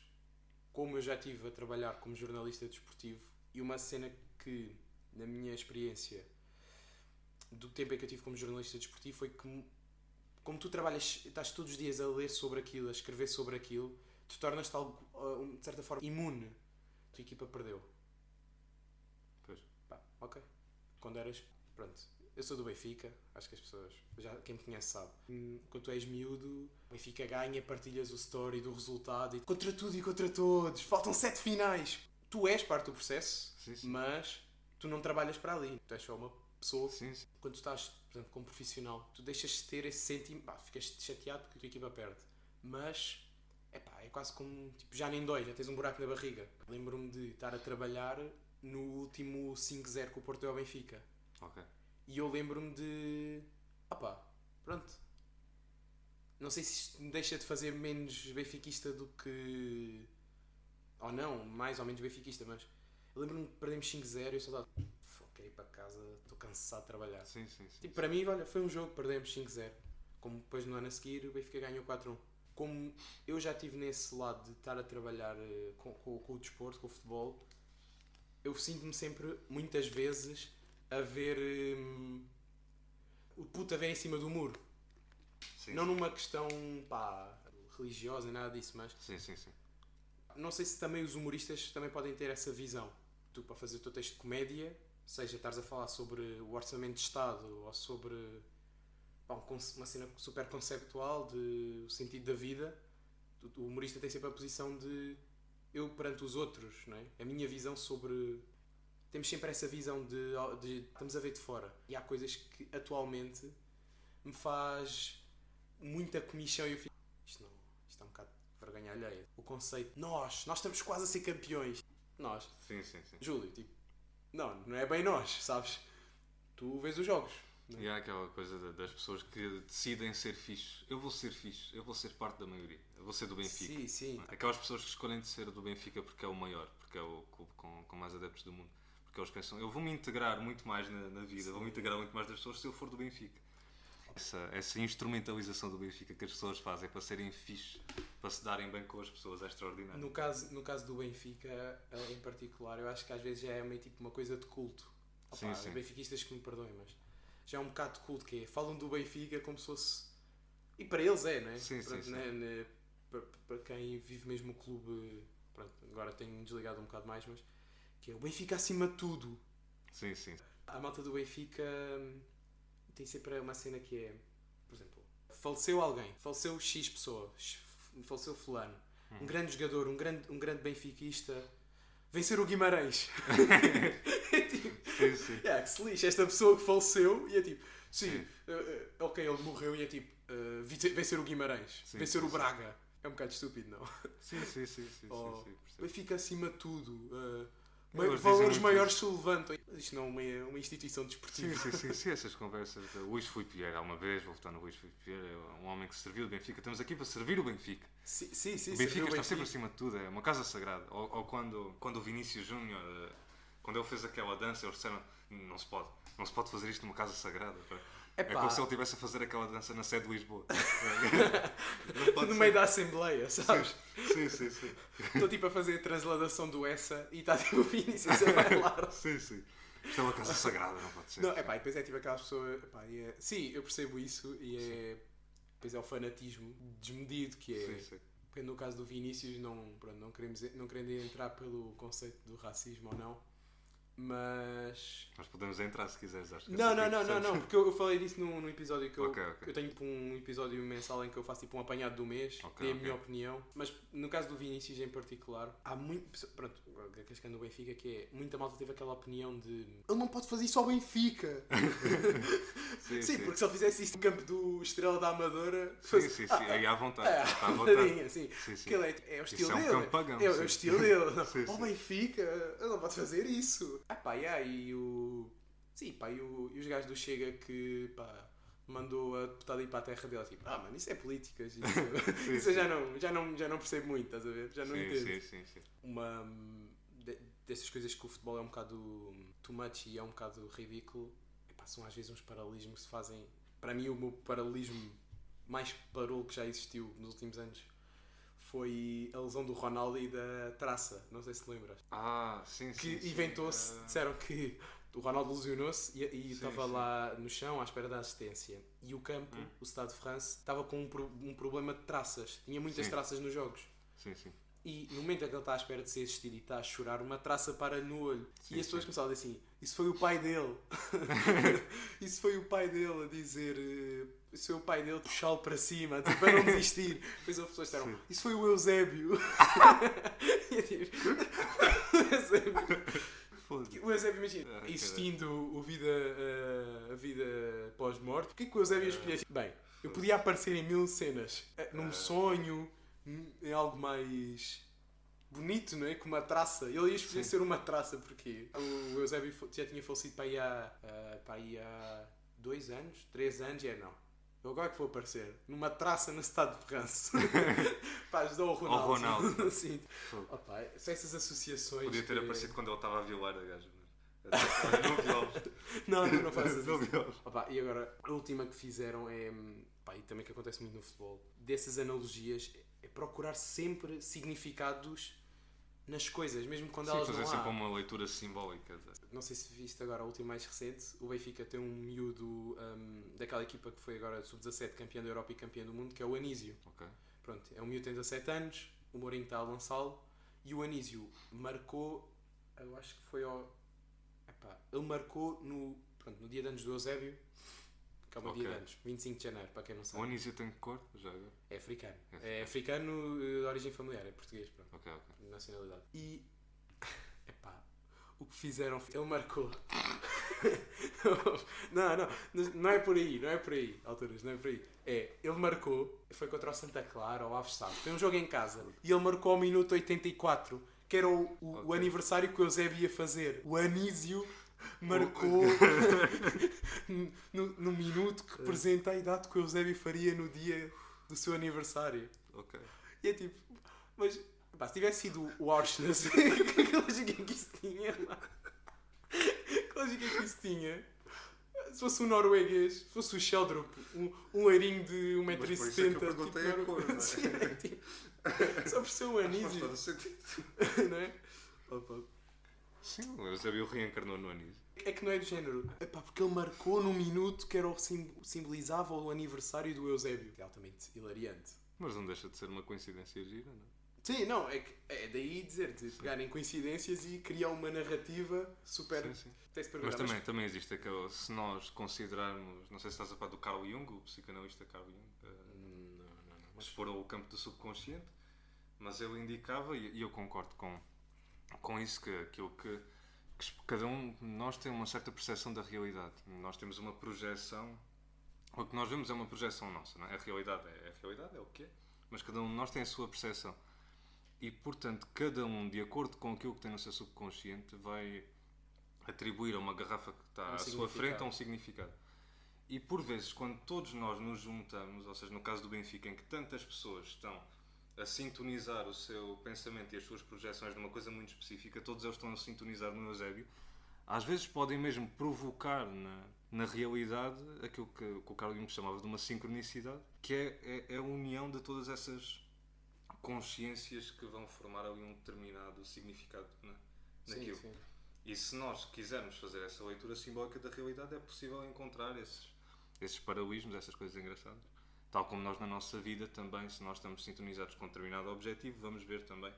como eu já estive a trabalhar como jornalista desportivo, e uma cena que, na minha experiência, do tempo em que eu tive como jornalista desportivo, foi que, como tu trabalhas, estás todos os dias a ler sobre aquilo, a escrever sobre aquilo, tu tornas-te algo, de certa forma, imune. A tua equipa perdeu. Pois. Pá, ok. Quando eras, pronto. Eu sou do Benfica, acho que as pessoas, quem me conhece sabe. Quando tu és miúdo, o Benfica ganha, partilhas o story do resultado e contra tudo e contra todos, faltam 7 finais. Tu és parte do processo, Sim, sim. mas tu não trabalhas para ali. Tu és só uma pessoa. Sim, sim. Quando tu estás, por exemplo, como profissional, tu deixas de ter esse sentimento, ficas chateado porque a tua equipa perde. Mas, é quase como, tipo, já nem dói, já tens um buraco na barriga. Lembro-me de estar a trabalhar no último 5-0 que o Porto deu ao Benfica. Ok. E eu lembro-me de... pronto. Não sei se isto me deixa de fazer menos benfiquista do que... Ou não, mais ou menos benfiquista, mas... Eu lembro-me de perdemos 5-0 e eu só dava... Quero ir para casa, estou cansado de trabalhar. Sim. Tipo, para mim, olha, foi um jogo, perdemos 5-0. Como depois no ano a seguir o Benfica ganhou 4-1. Como eu já estive nesse lado de estar a trabalhar com o desporto, com o futebol, eu sinto-me sempre, muitas vezes... a ver o puto a ver em cima do muro. Sim, não numa questão religiosa nem nada disso, mas Sim. não sei se também os humoristas também podem ter essa visão. Tu, para fazer o teu texto de comédia, seja estares a falar sobre o orçamento de Estado ou sobre uma cena super conceptual de o sentido da vida, o humorista tem sempre a posição de eu perante os outros, não é? A minha visão sobre... Temos sempre essa visão de estamos a ver de fora. E há coisas que atualmente me faz muita comichão e eu fico... Isto é um bocado de vergonha alheia. O conceito, nós estamos quase a ser campeões. Nós. Sim. Júlio, tipo, não é bem nós, sabes? Tu vês os jogos. E há aquela coisa das pessoas que decidem ser fixe. Eu vou ser fixe, eu vou ser parte da maioria, eu vou ser do Benfica. Sim, sim. Aquelas pessoas que escolhem de ser do Benfica porque é o maior, porque é o clube com mais adeptos do mundo. Porque eles pensam, eu vou-me integrar muito mais na vida, vou-me integrar muito mais das pessoas se eu for do Benfica. Essa instrumentalização do Benfica que as pessoas fazem para serem fixe, para se darem bem com as pessoas, é extraordinário. No caso do Benfica, em particular, eu acho que às vezes já é meio tipo uma coisa de culto. Opa, Sim. benfiquistas que me perdoem, mas já é um bocado de culto que é. Falam do Benfica como se fosse... E para eles é, né? Sim. Para quem vive mesmo o clube... Pronto, agora tenho desligado um bocado mais, mas... Que é o Benfica acima de tudo. Sim. A malta do Benfica tem sempre uma cena que é... Por exemplo, faleceu alguém. Faleceu X pessoa. Faleceu fulano. Um grande jogador, um grande benfiquista... Vencer o Guimarães. É tipo... Sim. Que se lixa, esta pessoa que faleceu e é tipo, ok, ele morreu e é tipo, vencer o Guimarães, vencer o Braga. É um bocado estúpido, não? Sim, Fica acima de tudo. Eles Valores dizem maiores se levantam. Isto não é uma instituição desportiva. Sim, essas conversas. O Luís Filipe Vieira, há uma vez, vou votar no Luís Filipe Vieira, é um homem que serviu o Benfica. Estamos aqui para servir o Benfica. Sim, o Benfica está sempre acima de tudo, é uma casa sagrada. Ou quando o Vinícius Júnior, quando ele fez aquela dança, eles disseram, não se pode fazer isto numa casa sagrada. É como se ele estivesse a fazer aquela dança na sede de Lisboa. No meio da Assembleia, sabes? Sim. Estou tipo a fazer a transladação do Essa e está tipo o Vinícius a bailar. Sim. Isto é uma casa sagrada, não pode ser. Não, e depois é tipo aquela pessoa... sim, eu percebo isso e é... Depois é o fanatismo desmedido que é... Sim. Porque no caso do Vinícius não querendo entrar pelo conceito do racismo ou não, mas podemos entrar se quiseres, acho que não, porque eu falei disso num episódio que Ok. eu tenho tipo um episódio mensal em que eu faço tipo um apanhado do mês, dei a minha opinião, mas no caso do Vinícius em particular, há muito, pronto, cascando o Benfica, que é, muita malta teve aquela opinião de ele não pode fazer isso ao Benfica. Sim, porque se ele fizesse isso no campo do Estrela da Amadora, sim, aí à vontade, está à vontade. Sim. Que ele é o estilo isso dele. É um campo pagão, é o estilo dele. Sim. Benfica, ele não pode fazer isso. E os gajos do Chega que mandou a deputada ir para a terra dele, tipo, mano, isso é políticas, isso eu já não percebo muito, estás a ver? Já não entendo. Sim. Uma dessas coisas que o futebol é um bocado too much e é um bocado ridículo, são às vezes uns paralelismos que se fazem. Para mim, o meu paralelismo mais parolo que já existiu nos últimos anos foi a lesão do Ronaldo e da traça, não sei se te lembras. Sim. Que inventou-se, disseram que o Ronaldo lesionou-se e estava lá no chão à espera da assistência. E o campo, o Stade de France, estava com um problema de traças. Tinha muitas traças nos jogos. Sim. E no momento em que ele está à espera de ser assistido e está a chorar, uma traça para no olho. E as pessoas começaram a dizer assim, isso foi o pai dele. Isso foi o pai dele a dizer... Isso foi o pai dele puxá-lo para cima, tipo, para não desistir. Depois as pessoas disseram, isso foi o Eusébio. E eu tipo, o Eusébio, imagina, existindo a vida pós-morte, o que é que o Eusébio escolheu? Bem, eu podia aparecer em 1000 cenas, num sonho, em algo mais bonito, não é? Com uma traça. Ele ia escolher ser uma traça, porque o Eusébio já tinha falecido para aí há 2 anos, 3 anos, não. Eu agora que vou aparecer numa traça no Stade de France. Ajudou o Ronaldo. Sim. São essas associações. Podia ter aparecido quando ele estava a violar a gaja. Não faças isso. E agora, a última que fizeram é... e também que acontece muito no futebol. Dessas analogias, é procurar sempre significados nas coisas, mesmo quando elas não há. Fazer sempre uma leitura simbólica. Não sei se viste agora a última mais recente. O Benfica tem um miúdo daquela equipa que foi agora sub-17 campeão da Europa e campeão do mundo, que é o Anísio. Pronto, é um miúdo que tem 17 anos, o Mourinho está a lançá-lo e o Anísio marcou, eu acho que foi ele marcou no dia de anos do Eusébio, que é o meu dia de anos, 25 de janeiro, para quem não sabe. O Anísio tem que cor? Já é africano. É africano de origem familiar, é português, pronto. Ok. Nacionalidade. E, o que fizeram, ele marcou. Não é por aí, alturas, não é por aí. Ele marcou, foi contra o Santa Clara, ou Aves Sá. Foi um jogo em casa. E ele marcou ao minuto 84, que era o aniversário que o Eusébio ia fazer. O Anísio marcou num minuto que representa a idade que o Eusébio faria no dia do seu aniversário. Ok. E é tipo, mas pá, se tivesse sido o Auschwitz, que lógica é que isso tinha? Que lógica é que isso tinha? Se fosse um norueguês, se fosse o Sheldrup, um loirinho de 1,70m. Mas por isso é que eu perguntei a cor, não é? Sim, é tipo, só por ser um Faz anísio, todo o sentido. não é? Opa. Sim, o Eusébio reencarnou no Anísio. É que não é do género. Epá, porque ele marcou num minuto que era simbolizava o aniversário do Eusébio. Que é altamente hilariante. Mas não deixa de ser uma coincidência gira, não é? Sim, não, é daí dizer-te, pegarem coincidências e criar uma narrativa super... Sim, sim. Mas Mas também existe aquele, se nós considerarmos, não sei se estás a falar do Carl Jung, o psicanalista Carl Jung, Não. expor o campo do subconsciente, mas ele indicava, e eu concordo com isso, que aquilo que cada um de nós tem uma certa percepção da realidade. Nós temos uma projeção, o que nós vemos é uma projeção nossa, não é? A realidade, é o que é, mas cada um de nós tem a sua percepção. E, portanto, cada um, de acordo com aquilo que tem no seu subconsciente, vai atribuir a uma garrafa que está à sua frente um significado. E, por vezes, quando todos nós nos juntamos, ou seja, no caso do Benfica, em que tantas pessoas estão a sintonizar o seu pensamento e as suas projeções numa coisa muito específica, todos eles estão a sintonizar no Eusébio, às vezes podem mesmo provocar na realidade aquilo que o Carl Jung chamava de uma sincronicidade, que é a união de todas essas consciências que vão formar ali um determinado significado, né? Naquilo. Sim. E se nós quisermos fazer essa leitura simbólica da realidade, é possível encontrar esses paralelismos, essas coisas engraçadas. Tal como nós na nossa vida também, se nós estamos sintonizados com um determinado objetivo, vamos ver também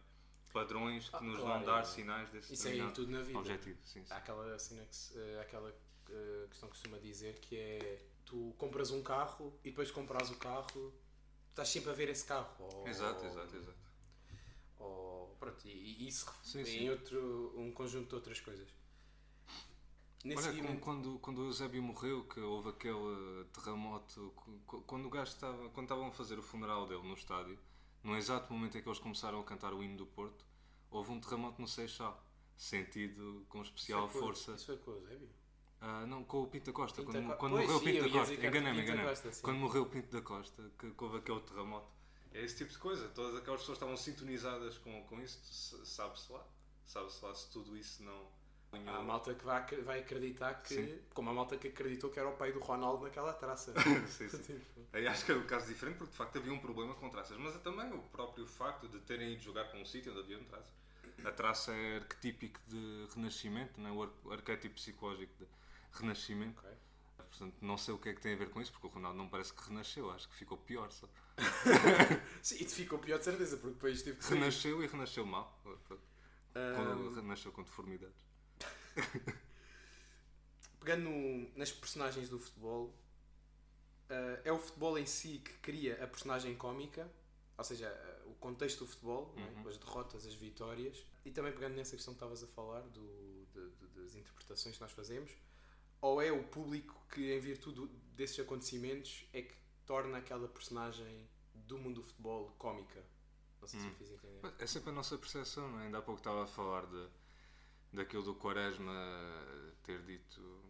padrões que nos vão dar sinais desse isso determinado tudo na vida. Objetivo. Sim. Há aquela questão que costuma dizer que é: tu compras um carro e depois de comprares o carro estás sempre a ver esse carro. Exato. Pronto, e isso sim. em um conjunto de outras coisas. Olha, quando o Eusébio morreu, que houve aquele terremoto, quando estavam a fazer o funeral dele no estádio, no exato momento em que eles começaram a cantar o hino do Porto, houve um terremoto no Seixal, sentido com especial força. Isso foi com o Eusébio? Não, com o Pinto da Costa. Quando Pois, morreu o Pinto da Costa. Enganei-me. Quando morreu o Pinto da Costa, que houve aquele terremoto. É esse tipo de coisa. Todas aquelas pessoas estavam sintonizadas com isso. Sabe-se lá se tudo isso não... Há a malta que vai acreditar que... Sim. Como a malta que acreditou que era o pai do Ronaldo naquela traça. Sim. Aí acho que é um caso diferente, porque de facto havia um problema com traças. Mas é também o próprio facto de terem ido jogar para um sítio onde havia um traças. A traça é arquetípico de renascimento, não é? O arquétipo psicológico de renascimento. Okay. Portanto, não sei o que é que tem a ver com isso, porque o Ronaldo não parece que renasceu, acho que ficou pior só. Sim, e te ficou pior de certeza, porque depois teve que renasceu e renasceu mal. Quando renasceu com deformidades. Pegando nas personagens do futebol, é o futebol em si que cria a personagem cómica, ou seja, o contexto do futebol, né? As derrotas, as vitórias, e também pegando nessa questão que estavas a falar das interpretações que nós fazemos, ou é o público que, em virtude desses acontecimentos, é que torna aquela personagem do mundo do futebol cómica? Não sei se me fiz entender. É sempre a nossa percepção, não é? Ainda há pouco estava a falar daquilo do Quaresma ter dito...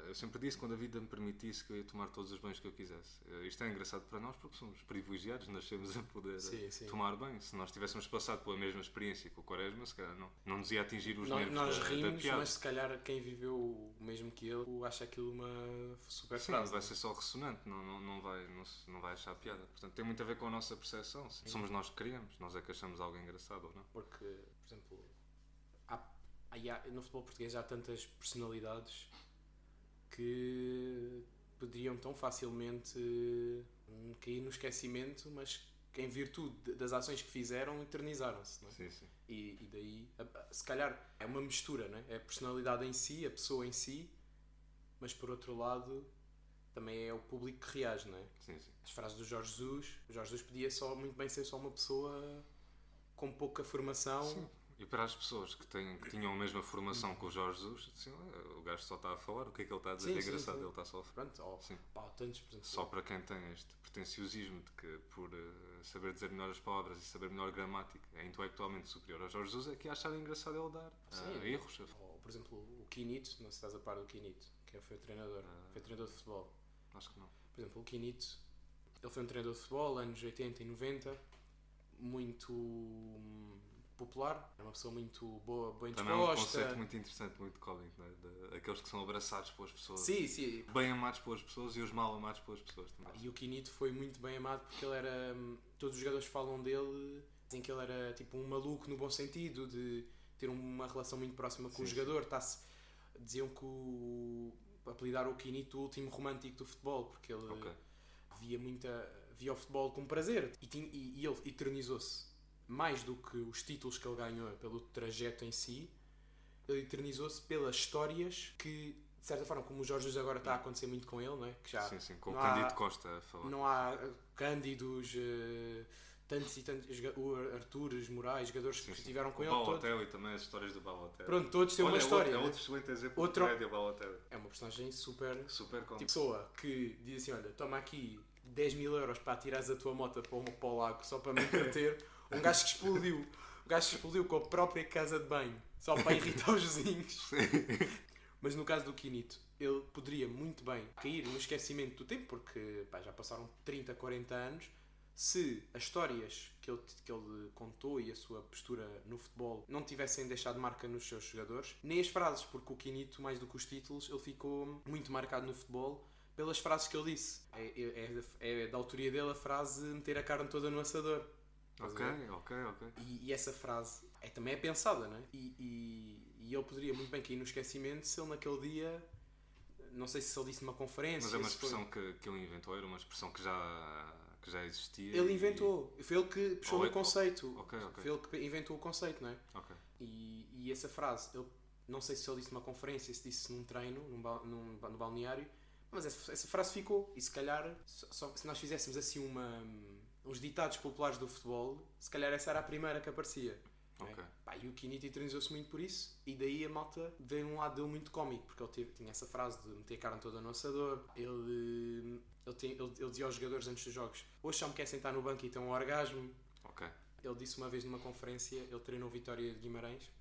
Eu sempre disse, quando a vida me permitisse, que eu ia tomar todos os banhos que eu quisesse. Isto é engraçado para nós porque somos privilegiados, nascemos a poder tomar banho. Se nós tivéssemos passado pela mesma experiência que o Quaresma, se calhar não nos ia atingir os nervos nós da rimos, piada. mas se calhar quem viveu o mesmo que ele acha aquilo uma super Sim, frase. vai ser só ressonante, não vai achar piada. Portanto, tem muito a ver com a nossa percepção. Somos nós que criamos, nós é que achamos algo engraçado ou não. Porque, por exemplo, no futebol português há tantas personalidades que poderiam tão facilmente cair no esquecimento, mas que em virtude das ações que fizeram eternizaram-se, não é? Sim. E daí, se calhar, é uma mistura, não é? É a personalidade em si, a pessoa em si, mas por outro lado também é o público que reage, não é? Sim. As frases do Jorge Jesus podia muito bem ser só uma pessoa com pouca formação. Sim. E para as pessoas que tinham a mesma formação que o Jorge Jesus, assim, o gajo só está a falar, o que é que ele está a dizer? É engraçado, ele está só a falar. Pronto, tantos, por exemplo. Só para quem tem este pretenciosismo de que, por saber dizer melhor as palavras e saber melhor gramática, é intelectualmente superior ao Jorge Jesus, é que achar engraçado ele dar erros. Ou, por exemplo, o Quinito, não sei se estás a par do Quinito, que foi o treinador. Foi treinador de futebol. Acho que não. Por exemplo, o Quinito, ele foi um treinador de futebol, anos 80 e 90, muito popular, é uma pessoa muito boa, bem disposta. Também é um conceito muito interessante, muito cómico, não é? Aqueles que são abraçados pelas pessoas. Sim. Bem amados pelas pessoas e os mal amados pelas pessoas também. E o Quinito foi muito bem amado porque ele era... Todos os jogadores falam dele, dizem que ele era tipo um maluco no bom sentido, de ter uma relação muito próxima com o jogador. Diziam que apelidaram o Quinito o último romântico do futebol, porque ele via o futebol com prazer e ele eternizou-se. Mais do que os títulos que ele ganhou pelo trajeto em si, ele eternizou-se pelas histórias que, de certa forma, como o Jorge Jesus agora está a acontecer muito com ele, não é? Que já sim, com o Cândido Costa a falar. Não há Cândidos, tantos e tantos, o Artures, Moraes, jogadores que estiveram com ele. O Balotelli também, as histórias do Balotelli. Pronto, todos têm uma história. É outro excelente exemplo de comédia, Balotelli. É uma personagem super tipo pessoa que diz assim, olha, toma aqui 10 mil euros para atirares a tua moto para o lago só para me entreter. Um gajo que explodiu com a própria casa de banho só para irritar os vizinhos. Mas no caso do Quinito, ele poderia muito bem cair no esquecimento do tempo, porque já passaram 30, 40 anos, se as histórias que ele contou e a sua postura no futebol não tivessem deixado marca nos seus jogadores, nem as frases, porque o Quinito, mais do que os títulos, ele ficou muito marcado no futebol pelas frases que ele disse. É da autoria dele a frase meter a carne toda no assador. Ok. E essa frase também é pensada, não é? E ele poderia muito bem cair no esquecimento se ele naquele dia, não sei se ele disse numa conferência... Mas é uma expressão que ele inventou, era uma expressão que já existia. Ele inventou, foi ele que puxou o conceito. Ok. Foi ele que inventou o conceito, não é? Ok. E essa frase, não sei se ele disse numa conferência, se disse num treino, no balneário, mas essa frase ficou. E se calhar, se nós fizéssemos assim uns ditados populares do futebol, se calhar essa era a primeira que aparecia. Okay. E o Quinito eternizou-se muito por isso, e daí a malta veio um lado dele muito cómico, porque ele tinha essa frase de meter a carne toda no assador. Ele dizia aos jogadores antes dos jogos: hoje só me quer sentar no banco e ter um orgasmo. Okay. Ele disse uma vez numa conferência, ele treinou o Vitória de Guimarães,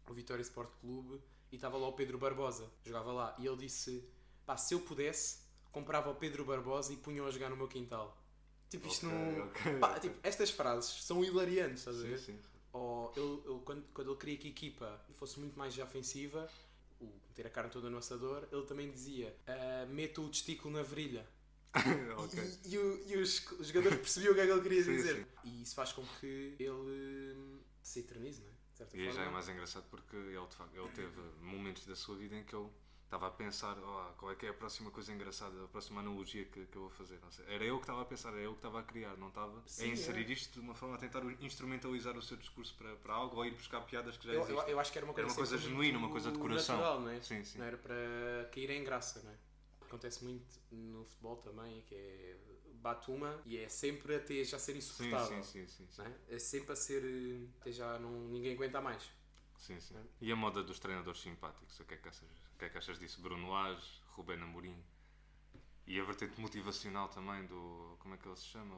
o Vitória Sport Clube, e estava lá o Pedro Barbosa, jogava lá, e ele disse: se eu pudesse, comprava o Pedro Barbosa e punha-o a jogar no meu quintal. Tipo, isto tipo, estas frases são hilariantes, estás a ver? Sim. Ou quando ele queria que a equipa fosse muito mais ofensiva, meter a carne toda no assador, ele também dizia: meta o testículo na virilha. Okay. E os jogadores percebiam o que é que ele queria dizer. Sim. E isso faz com que ele se eternize, não é? De certa e forma. Já é mais engraçado porque ele teve momentos da sua vida em que ele estava a pensar: qual é que é a próxima coisa engraçada, a próxima analogia que eu vou fazer. Não sei. Era eu que estava a pensar, era eu que estava a criar, não estava a inserir isto de uma forma a tentar instrumentalizar o seu discurso para algo ou ir buscar piadas que já existem. Eu acho que era uma coisa genuína, uma coisa de coração. Natural, não é? Sim. Não era para cair em graça, não é? Acontece muito no futebol também, que é bate uma e é sempre até já ser insuportável. Sim. Não é? É sempre a ser até já ninguém aguenta mais. Sim. É? E a moda dos treinadores simpáticos, o que é que achas disso? Bruno Lage, Rubén Amorim e a vertente motivacional também do, como é que ele se chama?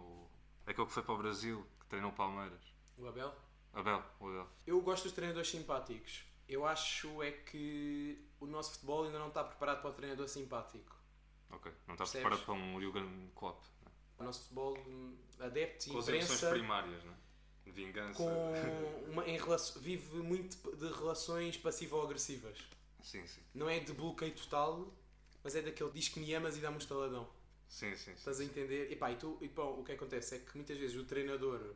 Aquele que foi para o Brasil, que treinou o Palmeiras. O Abel? O Abel. Eu gosto dos treinadores simpáticos. Eu acho é que o nosso futebol ainda não está preparado para o treinador simpático. Ok, não está preparado para um Jürgen Klopp. Né? O nosso futebol, adeptos e imprensa... Com as emoções primárias, não é? Vingança. Vive muito de relações passivo-agressivas. Sim. Não é de bloqueio total, mas é daquele diz que me amas e dá-me um estaladão. Sim. Estás a entender? E o que acontece é que muitas vezes o treinador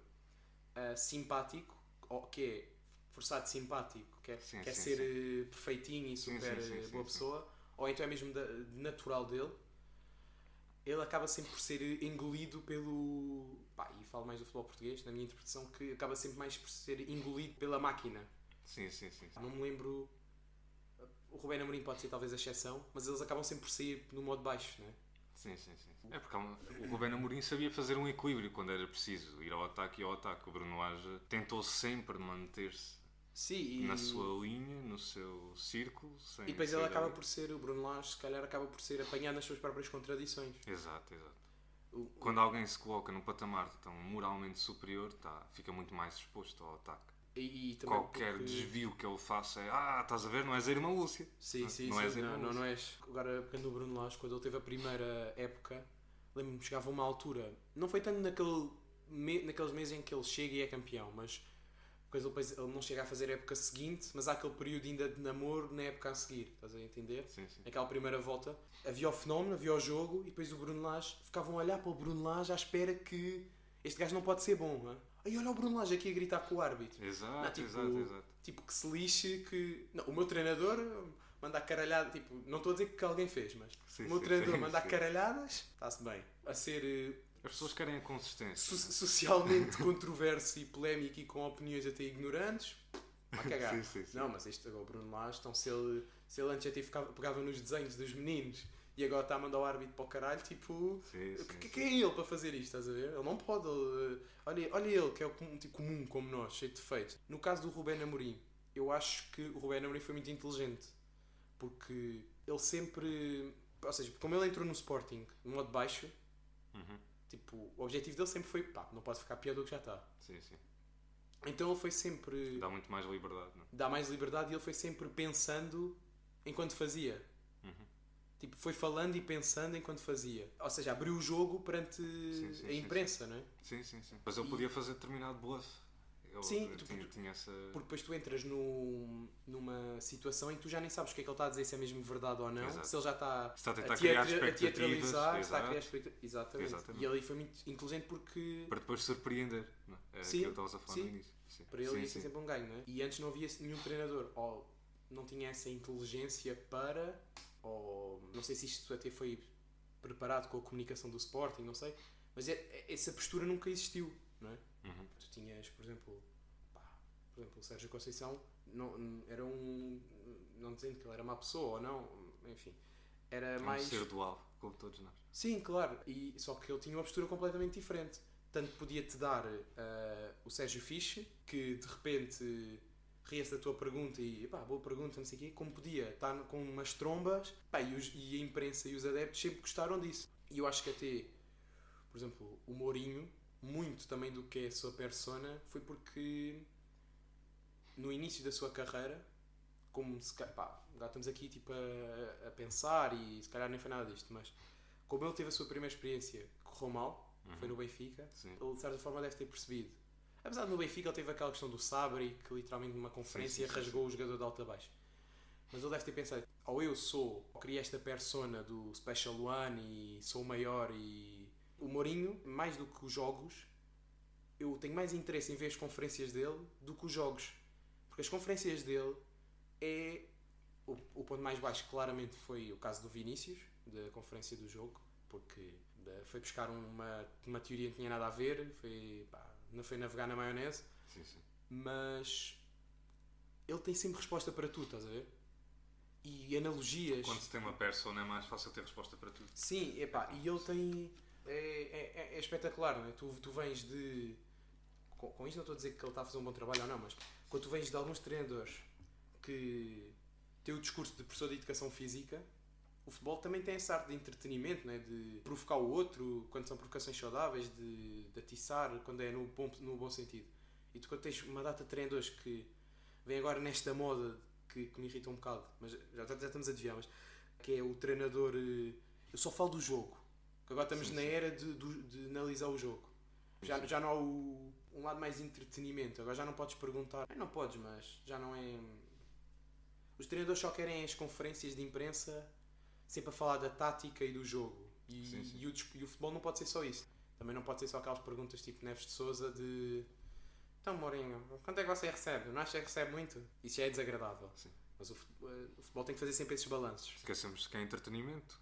simpático, ou que é forçado simpático, quer ser perfeitinho e super boa pessoa, ou então é mesmo natural dele, ele acaba sempre por ser engolido pelo... e falo mais do futebol português, na minha interpretação, que acaba sempre mais por ser engolido pela máquina. Sim. Não me lembro... O Rubén Amorim pode ser talvez a exceção, mas eles acabam sempre por sair no modo baixo, não é? Sim. É porque o Rubén Amorim sabia fazer um equilíbrio quando era preciso, ir ao ataque e ao ataque. O Bruno Lage tentou sempre manter-se na sua linha, no seu círculo. E depois ele acaba por ser, o Bruno Lage, se calhar, acaba por ser apanhado nas suas próprias contradições. Exato. Quando alguém se coloca num patamar tão moralmente superior, fica muito mais exposto ao ataque. E também Qualquer desvio que ele faça é estás a ver, não és a irmã Lúcia. Sim, sim, não és a sim. irmã Não, Lúcia. não és. Agora, pegando o Bruno Lage, quando ele teve a primeira época, lembro-me que chegava a uma altura, não foi tanto naqueles meses em que ele chega e é campeão, mas depois ele não chega a fazer a época seguinte, mas há aquele período ainda de namoro na época a seguir, estás a entender? Sim, sim. Naquela primeira volta, havia o fenómeno, havia o jogo, e depois o Bruno Lage, ficavam a olhar para o Bruno Lage à espera que este gajo não pode ser bom, não é? Aí olha o Bruno Lage aqui a gritar com o árbitro. Exato, Não, exato. Tipo, que se lixe, que... Não, o meu treinador manda a caralhada, tipo, não estou a dizer que alguém fez, mas Sim, o meu sim, treinador sim, manda a sim. caralhadas, está-se bem. A ser As pessoas querem a consistência. socialmente controverso e polémico e com opiniões até ignorantes, vai cagar. Sim. Não, mas este agora o Bruno Lage, então se ele antes até pegava nos desenhos dos meninos e agora está a mandar o árbitro para o caralho, tipo, quem é ele para fazer isto, estás a ver? Ele não pode, olha ele que é tipo comum como nós, cheio de defeitos. No caso do Rubén Amorim, eu acho que o Rubén Amorim foi muito inteligente, porque ele sempre, ou seja, como ele entrou no Sporting no modo baixo, tipo, o objetivo dele sempre foi, não pode ficar pior do que já está. Sim. Então ele foi sempre... Dá muito mais liberdade, não? Dá mais liberdade e ele foi sempre pensando enquanto fazia. Tipo, foi falando e pensando enquanto fazia. Ou seja, abriu o jogo perante a imprensa, não é? Sim. Mas ele podia fazer determinado bluff. Sim, tinha essa... porque depois tu entras numa situação em que tu já nem sabes o que é que ele está a dizer, se é mesmo verdade ou não. Exato. Se ele já está a tentar criar expectativas. teatralizar, Exato. está a criar expectativas. Exatamente. E ele foi muito inteligente porque... Para depois surpreender, não é? Sim, aquilo que estavas a falar no início. Sim. Para ele ia ser sempre um ganho, não é? E antes não havia nenhum treinador, ou não tinha essa inteligência para, ou não sei se isto até foi preparado com a comunicação do Sporting, não sei, mas essa postura nunca existiu, não é? Tu tinhas, por exemplo, o Sérgio Conceição, era não dizendo que ele era má pessoa ou não, enfim, era mais... Um ser dual, como todos nós. Sim, claro, só que ele tinha uma postura completamente diferente. Tanto podia-te dar o Sérgio Fiche, que de repente ria-se da tua pergunta e boa pergunta, não sei o quê, como podia estar com umas trombas, e a imprensa e os adeptos sempre gostaram disso. E eu acho que até, por exemplo, o Mourinho, muito também do que é a sua persona, foi porque no início da sua carreira, como se calhar, já estamos aqui tipo a pensar e se calhar nem foi nada disto, mas como ele teve a sua primeira experiência que correu mal, foi no Benfica, Sim. ele de certa forma deve ter percebido. Apesar de no Benfica ele teve aquela questão do sabre, que literalmente numa conferência rasgou o jogador de alto a baixo. Mas ele deve ter pensado, ou criei esta persona do Special One e sou o maior, e o Mourinho, mais do que os jogos, eu tenho mais interesse em ver as conferências dele do que os jogos. Porque as conferências dele é... O ponto mais baixo claramente foi o caso do Vinícius, da conferência do jogo, porque foi buscar uma teoria que não tinha nada a ver, não foi navegar na maionese, Sim. mas ele tem sempre resposta para tudo, estás a ver? E analogias... Quando se tem uma persona é mais fácil ter resposta para tudo. Sim, e ele tem... É espetacular, não é? Tu vens de... Com isto não estou a dizer que ele está a fazer um bom trabalho ou não, mas quando tu vens de alguns treinadores que têm o discurso de professor de educação física, o futebol também tem essa arte de entretenimento, não é? De provocar o outro, quando são provocações saudáveis, de atiçar, quando é no bom sentido. E tu quando tens uma data de treinadores que vem agora nesta moda que me irrita um bocado, mas já estamos a desviar, mas que é o treinador... Eu só falo do jogo, que agora estamos na era de analisar o jogo. Já não há um lado mais entretenimento, agora já não podes perguntar... Não podes, mas já não é... Os treinadores só querem as conferências de imprensa sempre a falar da tática e do jogo. E o futebol não pode ser só isso. Também não pode ser só aquelas perguntas tipo Neves de Sousa de... Então, Mourinho, quanto é que você recebe? Não acha que recebe muito? Isso já é desagradável. Sim. Mas o futebol tem que fazer sempre esses balanços. Esquecemos que é entretenimento.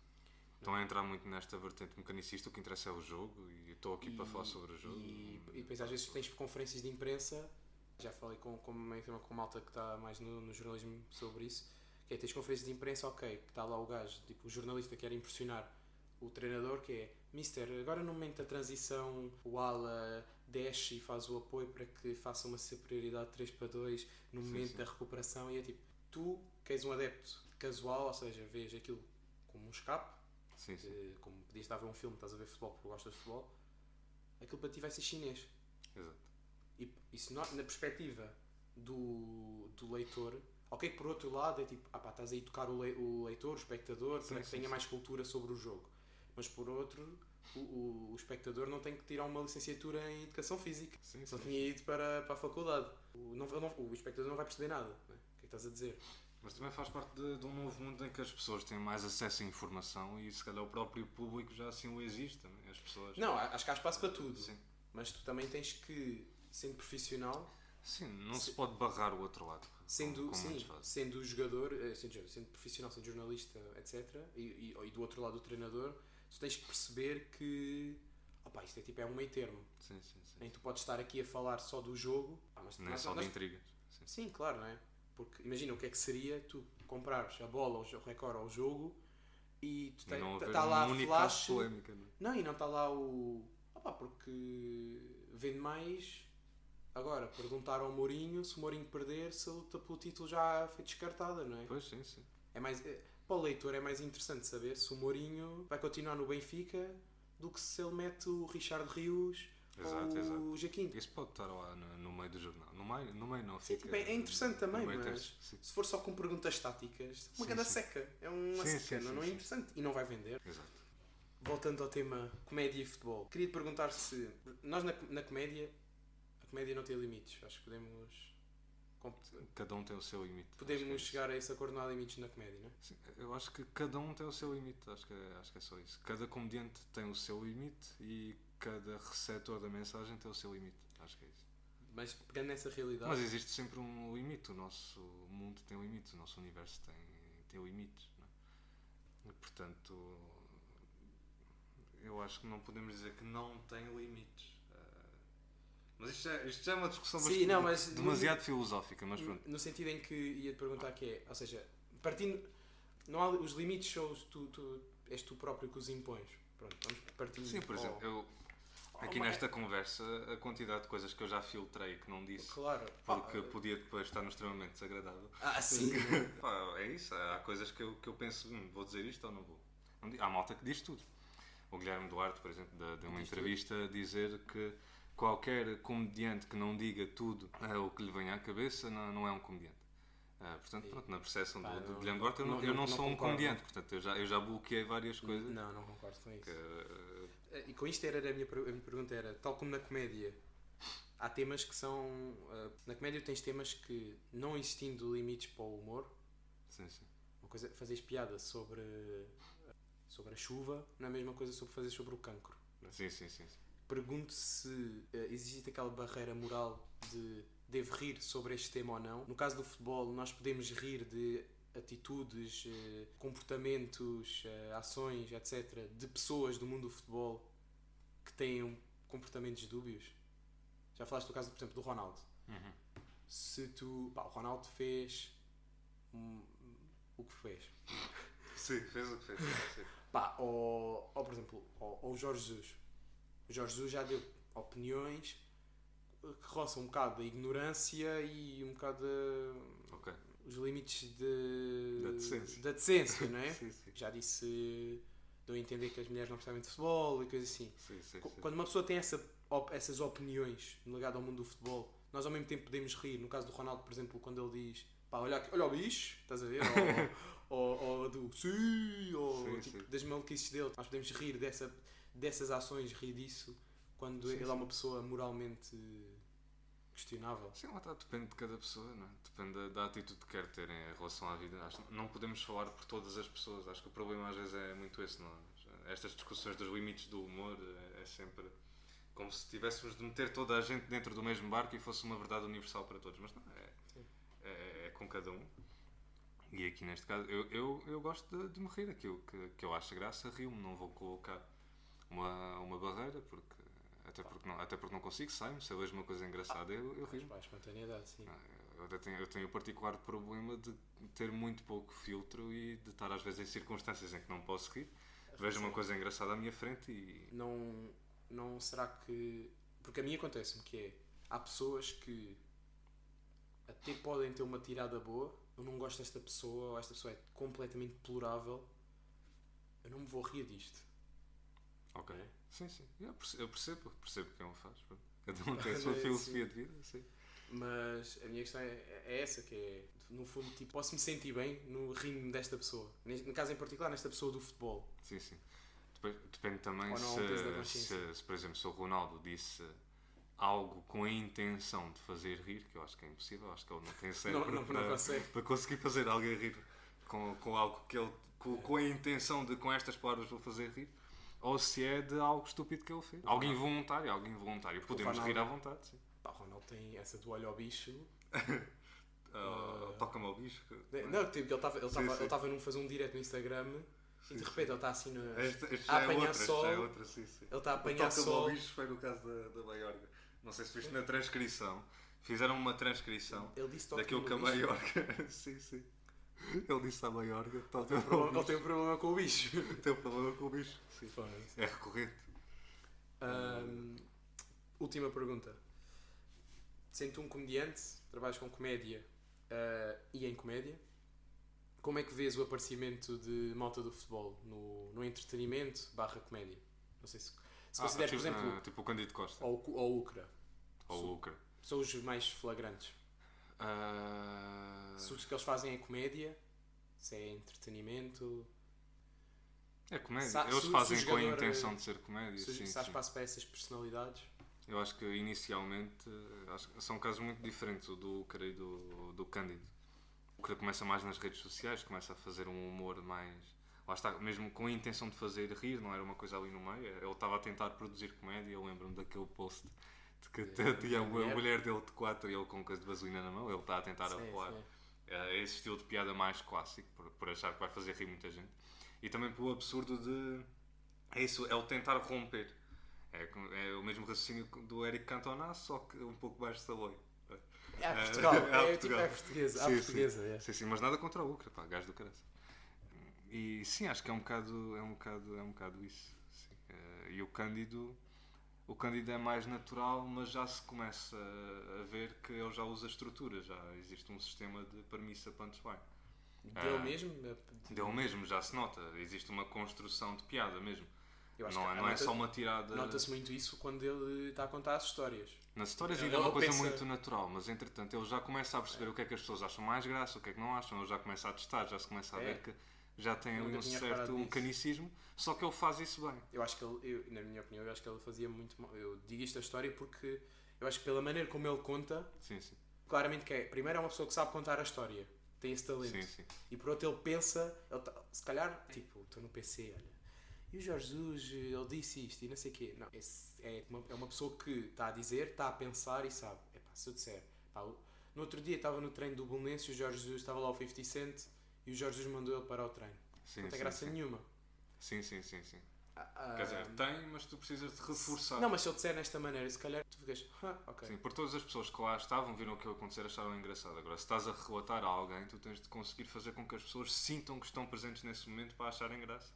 Estão a entrar muito nesta vertente mecanicista, o que interessa é o jogo e estou aqui para falar sobre o jogo. E depois às vezes tens conferências de imprensa, já falei com malta que está mais no jornalismo sobre isso, que é, tens conferências de imprensa, ok, que está lá o gajo, tipo o jornalista quer impressionar o treinador, que é Mister, agora no momento da transição o ala desce e faz o apoio para que faça uma superioridade 3-2 no momento da recuperação, e é tipo, tu que és um adepto casual, ou seja, vês aquilo como um escape, como podias estar a ver um filme, estás a ver futebol porque gostas de futebol, aquilo para ti vai ser chinês. Exato. E isso na perspectiva do leitor. Ok, que por outro lado é tipo, estás aí a tocar o leitor, o espectador, para que tenha mais cultura sobre o jogo. Mas por outro, o espectador não tem que tirar uma licenciatura em educação física. Não tinha ido para a faculdade. O espectador não vai perceber nada. Não é? O que é que estás a dizer? Mas também faz parte de um novo mundo em que as pessoas têm mais acesso à informação e se calhar o próprio público já assim o exige também. As pessoas... Não, acho que há espaço para tudo. Sim. Mas tu também tens que, sendo profissional... Sim, não se pode barrar o outro lado. Sendo jogador, sendo profissional, sendo jornalista, etc. E do outro lado o treinador, tu tens que perceber que isto é um meio termo. Sim. Nem tu podes estar aqui a falar só do jogo. Não é só de intrigas. Sim, claro, não é? Porque imagina o que é que seria tu comprares a bola, o recorde ao jogo e tu está lá a flash. Polémica, não? Não, e não está lá o... porque vende mais... Agora, perguntar ao Mourinho, se o Mourinho perder, se a luta pelo título já foi descartada, não é? Pois, sim. Para o leitor é mais interessante saber se o Mourinho vai continuar no Benfica do que se ele mete o Richard Rios ou o Jaquinto. Isso pode estar lá no meio do jornal. No meio não sim, fica... é interessante também, mas se for só com perguntas táticas, uma grande seca. É uma seca, não é interessante. E não vai vender. Exato. Voltando ao tema comédia e futebol. Queria te perguntar se... Nós na comédia... A comédia não tem limites. Acho que podemos... Cada um tem o seu limite. Podemos chegar a esse acordo, não há limites na comédia, não é? Sim, eu acho que cada um tem o seu limite. Acho que é só isso. Cada comediante tem o seu limite e cada receptor da mensagem tem o seu limite. Acho que é isso. Mas pegando nessa realidade... Mas existe sempre um limite. O nosso mundo tem limites. O nosso universo tem limites. Não é? E, portanto, eu acho que não podemos dizer que não tem limites. Mas isto já é uma discussão demasiado filosófica, mas pronto. No sentido em que ia-te perguntar que é, ou seja, partindo, não há, os limites são és tu próprio que os impões. Pronto, vamos partindo. Sim, por exemplo, eu aqui nesta conversa, a quantidade de coisas que eu já filtrei que não disse, claro, porque podia depois estar extremamente desagradável. Sim. É isso, há coisas que eu penso, vou dizer isto ou não vou. Há malta que diz tudo. O Guilherme Duarte, por exemplo, deu uma entrevista a dizer que qualquer comediante que não diga tudo o que lhe vem à cabeça não é um comediante. Portanto, pronto, na percepção do Guilherme Duarte, eu não sou um comediante. Portanto, eu já bloqueei várias coisas. Não concordo com isso. E com isto a minha pergunta era, tal como na comédia, há temas que são... na comédia tens temas que, não existindo limites para o humor, sim. Uma coisa, fazeres piada sobre a chuva, não é a mesma coisa sobre fazer sobre o cancro. Não é? Sim. Pergunto se existe aquela barreira moral de devo rir sobre este tema ou não. No caso do futebol, nós podemos rir de atitudes, comportamentos, ações, etc., de pessoas do mundo do futebol que têm comportamentos dúbios. Já falaste do caso, por exemplo, do Ronaldo. Uhum. Se tu... o Ronaldo fez o que fez. Sim, fez o que fez. Sim. Ou, por exemplo, o Jorge Jesus. O Jorge Jesus já deu opiniões que roçam um bocado da ignorância e um bocado os limites da decência, não é? Sim. Já disse, deu a entender que as mulheres não percebem de futebol e coisas assim. Sim. Quando uma pessoa tem essas opiniões ligado ao mundo do futebol, nós ao mesmo tempo podemos rir. No caso do Ronaldo, por exemplo, quando ele diz olha o bicho, estás a ver? ou do sim, ou sim. Das maluquices dele. Nós podemos rir dessas ações, rir disso quando ele é uma pessoa moralmente questionável. Sim, lá está, depende de cada pessoa, não é? Depende da atitude que quer ter em relação à vida. Acho que não podemos falar por todas as pessoas. Acho que o problema às vezes é muito esse, não é? Estas discussões dos limites do humor é sempre como se tivéssemos de meter toda a gente dentro do mesmo barco e fosse uma verdade universal para todos, mas não, é com cada um. E aqui neste caso, eu gosto de me rir. Aquilo que eu acho graça, rio-me. Não vou colocar uma barreira, até porque não consigo, sai-me. Se eu vejo uma coisa engraçada, eu rio-me. A espontaneidade, sim. Eu tenho o particular problema de ter muito pouco filtro e de estar às vezes em circunstâncias em que não posso rir. Vejo uma coisa engraçada à minha frente e... Não será que... Porque a mim acontece-me que há pessoas que até podem ter uma tirada boa, eu não gosto desta pessoa, ou esta pessoa é completamente deplorável, eu não me vou rir disto. Ok. Sim. Eu percebo que é um faz. Cada um tem a sua filosofia de vida, sim. Mas a minha questão é essa, que é, no fundo, tipo, posso-me sentir bem no ringue desta pessoa. No caso em particular, nesta pessoa do futebol. Sim, sim. Depende também Ou não há um peso da consciência. se, por exemplo, se o Ronaldo disse algo com a intenção de fazer rir, que eu acho que é impossível, acho que ele não tem cérebro Não consegue. para conseguir fazer alguém rir com algo que ele, com a intenção de com estas palavras vou fazer rir, ou se é de algo estúpido que ele fez. Algo involuntário. Podemos rir à vontade, sim. Pá, o Ronaldo tem essa do olho ao bicho. Toca-me ao bicho. Não, tipo, ele estava a fazer um direto no Instagram e de repente ele está assim a apanhar sol. Ele está a apanhar sol. Toca-me ao bicho foi no caso da Maiorca. Não sei se viste na transcrição. Fizeram uma transcrição daquilo que a Maiorca. Sim. Ele disse à Maiorca. Ele tem um problema com o bicho. Tem um problema com o bicho. Sim. É recorrente. Última pergunta. Sendo um comediante, trabalhas com comédia e em comédia, como é que vês o aparecimento de malta do futebol no entretenimento / comédia? Não sei se consideras, por exemplo... Tipo o Cândido Costa. Ou o Ucra. Ou o Ucra. São os mais flagrantes. Se o que eles fazem é comédia, se é entretenimento... É comédia. Eles fazem com a intenção de ser comédia. Se há espaço para essas personalidades... Eu acho que inicialmente são casos muito diferentes, o do Ucra e do Cândido. O Ucra começa mais nas redes sociais, começa a fazer um humor mais... Lá está, mesmo com a intenção de fazer rir, não era uma coisa ali no meio. Ele estava a tentar produzir comédia, eu lembro-me daquele post de que tinha a mulher dele de 4 e ele com coisa de vaselina na mão, ele está a tentar arrolar. É esse estilo de piada mais clássico, por achar que vai fazer rir muita gente. E também pelo absurdo de... É o tentar romper. É o mesmo raciocínio do Eric Cantona, só que um pouco baixo de saloio. É Portugal, é portuguesa. Sim, mas nada contra o Ucra, gajo do caralho. E sim, acho que é um bocado isso. Sim. E o Cândido é mais natural, mas já se começa a ver que ele já usa estrutura, já existe um sistema de premissa punchline. Dele mesmo? Dele mesmo, já se nota. Existe uma construção de piada mesmo. Não é só uma tirada... Nota-se muito isso quando ele está a contar as histórias. Nas histórias ainda é uma coisa muito natural, mas entretanto ele já começa a perceber o que é que as pessoas acham mais graça, o que é que não acham, ele já começa a testar, já se começa a ver que já tem ali um certo mecanicismo, só que ele faz isso bem. Eu acho que na minha opinião, eu acho que ele fazia muito mal. Eu digo isto a história porque eu acho que pela maneira como ele conta, claramente que primeiro é uma pessoa que sabe contar a história, tem esse talento. E por outro ele pensa, se calhar, tipo, estou no PC, olha. E o Jorge Jesus, ele disse isto e não sei o quê. Não, é uma pessoa que está a dizer, está a pensar e sabe. Se eu disser... no outro dia estava no treino do Bolonense e o Jorge Jesus estava lá ao 50 Cent e o Jorge Jesus mandou ele parar o treino. Não tem graça nenhuma. Sim. Quer dizer, tem, mas tu precisas de reforçar. Não, mas se ele disser nesta maneira, se calhar tu ficas... ok. Sim, por todas as pessoas que lá estavam, viram o que ia acontecer, acharam engraçado. Agora, se estás a relatar a alguém, tu tens de conseguir fazer com que as pessoas sintam que estão presentes nesse momento para acharem graça.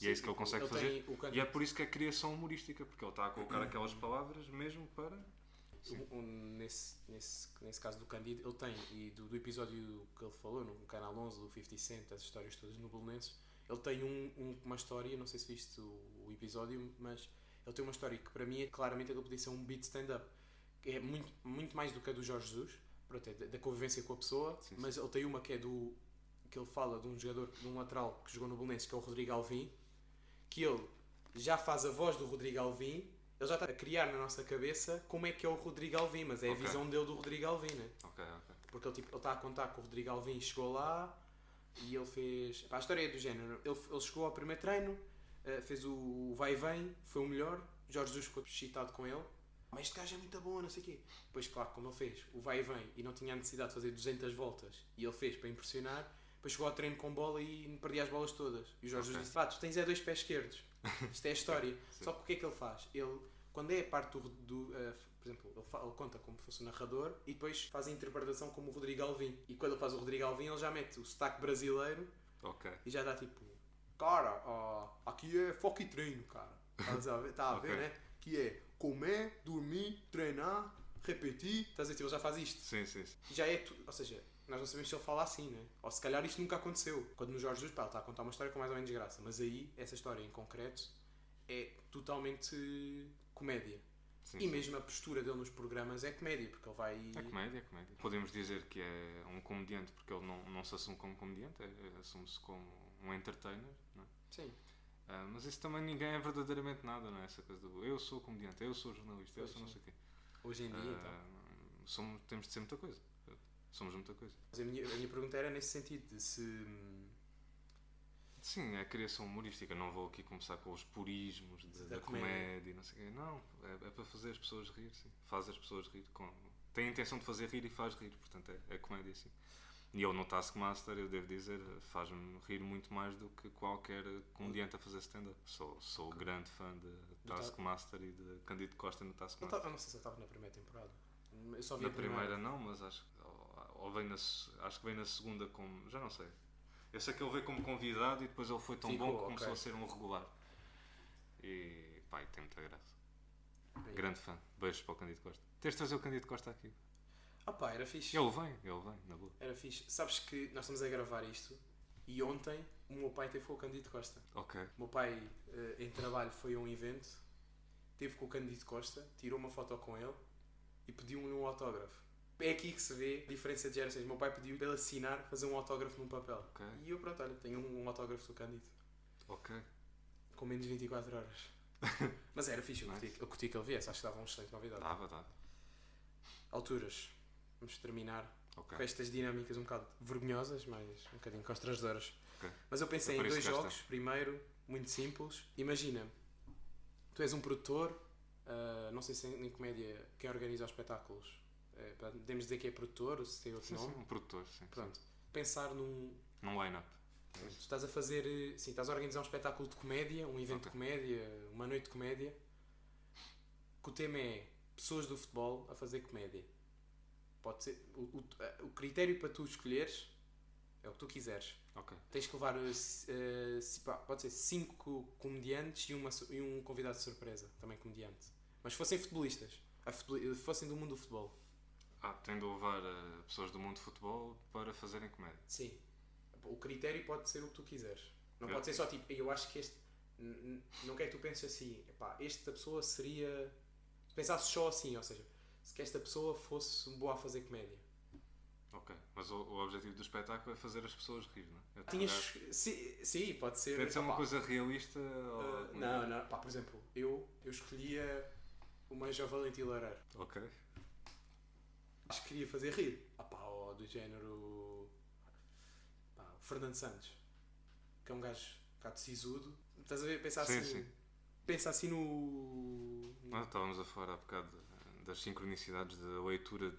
E é isso que ele consegue fazer. E é por isso que é criação humorística, porque ele está a colocar aquelas palavras mesmo para... Nesse caso do Cândido, ele tem, e do episódio que ele falou no Canal 11, do 50 Cent, as histórias todas no Bolonense, ele tem uma história, não sei se viste o episódio, mas ele tem uma história que para mim é claramente ele podia ser um beat stand-up. É muito, muito mais do que a do Jorge Jesus, da convivência com a pessoa, mas ele tem uma que é que ele fala de um jogador, de um lateral que jogou no Bolonense, que é o Rodrigo Alvim, que ele já faz a voz do Rodrigo Alvim, ele já está a criar na nossa cabeça como é que é o Rodrigo Alvim, mas é a visão dele do Rodrigo Alvim, né? Porque ele está a contar que o Rodrigo Alvim chegou lá e ele fez... a história é do género, ele chegou ao primeiro treino, fez o vai e vem, foi o melhor, Jorge Jesus ficou excitado com ele, mas este gajo é muito bom, não sei o quê. Depois, claro, como ele fez o vai e vem e não tinha a necessidade de fazer 200 voltas e ele fez para impressionar, depois chegou ao treino com bola e perdia as bolas todas. E o Jorge disse, tu tens 2 pés esquerdos. Isto é a história. Só que o que é que ele faz? Ele, quando é a parte por exemplo, ele conta como se fosse o narrador e depois faz a interpretação como o Rodrigo Alvim. E quando ele faz o Rodrigo Alvim, ele já mete o sotaque brasileiro e já dá tipo, cara, aqui é foco e treino, cara. Está a ver, né? Que é comer, dormir, treinar, repetir. Estás a ver? Ele já faz isto. Sim. Já é ou seja, nós não sabemos se ele fala assim, né? Ou se calhar isto nunca aconteceu. Quando no Jorge Jesus, ele está a contar uma história com mais ou menos graça. Mas aí, essa história em concreto é totalmente comédia. Sim, E mesmo a postura dele nos programas é comédia, porque ele vai... É comédia, é comédia. Podemos dizer que é um comediante porque ele não se assume como comediante, assume-se como um entertainer, não é? Sim. Mas isso também ninguém é verdadeiramente nada, não é? Essa coisa do eu sou comediante, eu sou jornalista, eu sou não sei o quê. Hoje em dia, Temos de ser muita coisa. Somos muita coisa. Mas a minha pergunta era nesse sentido, de se... Sim, é a criação humorística. Não vou aqui começar com os purismos da comédia, não sei o quê. Não, é para fazer as pessoas rir, sim. Faz as pessoas rir. Tem a intenção de fazer rir e faz rir. Portanto, é comédia, sim. E eu no Taskmaster, eu devo dizer, faz-me rir muito mais do que qualquer comediante a fazer stand-up. Sou grande fã de Taskmaster e de Cândido Costa no Taskmaster. Eu não sei se eu estava na primeira temporada. Eu só vi Na primeira não, mas acho que vem na segunda como... Já não sei. Eu sei que ele veio como convidado e depois ele foi tão bom que começou a ser um regular. E pá, tem muita graça. Grande fã. Beijos para o Cândido Costa. Tens de trazer o Cândido Costa aqui. Ah pá, era fixe. Ele vem, na boa. Era fixe. Sabes que nós estamos a gravar isto e ontem o meu pai teve com o Cândido Costa. Ok. O meu pai, em trabalho, foi a um evento, teve com o Cândido Costa, tirou uma foto com ele e pediu-me um autógrafo. É aqui que se vê a diferença de gerações. O meu pai pediu para ele assinar, fazer um autógrafo num papel. Okay. E eu, pronto, olha, tenho um autógrafo do Cândido. Ok. Com menos de 24 horas. Mas era fixe, eu curti que ele viesse, acho que dava um excelente convidado. Dava. Alturas. Vamos terminar com estas dinâmicas um bocado vergonhosas, mas um bocadinho constrangedoras. Okay. Mas eu pensei em 2 jogos. Primeiro, muito simples. Imagina, tu és um produtor, não sei se em comédia quem organiza os espetáculos. Podemos dizer que é produtor, ou se tem outro nome? Sim, um produtor, sim. Pronto. Sim. Pensar num line-up. Tu estás a fazer, sim, estás a organizar um espetáculo de comédia, um evento de comédia, uma noite de comédia, que o tema é pessoas do futebol a fazer comédia. Pode ser, o critério para tu escolheres é o que tu quiseres. Okay. Tens que levar, pode ser 5 comediantes e um convidado de surpresa, também comediante. Mas fossem futebolistas, fossem do mundo do futebol. Tem de levar pessoas do mundo do futebol para fazerem comédia. Sim. O critério pode ser o que tu quiseres. Não pode ser só tipo, eu acho que este... Não quero que tu penses assim, esta pessoa seria... Pensasses só assim, ou seja, se que esta pessoa fosse boa a fazer comédia. Ok, mas o objetivo do espetáculo é fazer as pessoas rir, não é? Sim, pode ser... Tem de ser uma coisa realista ou... Não. Por exemplo, eu escolhia o Major Valentim Loureiro. Ok. Acho que queria fazer rir. Do género... Fernando Santos, que é um gajo um bocado sisudo. Estás a ver? Pensar assim... Sim. Pensa assim no... Estávamos a falar há bocado das sincronicidades da leitura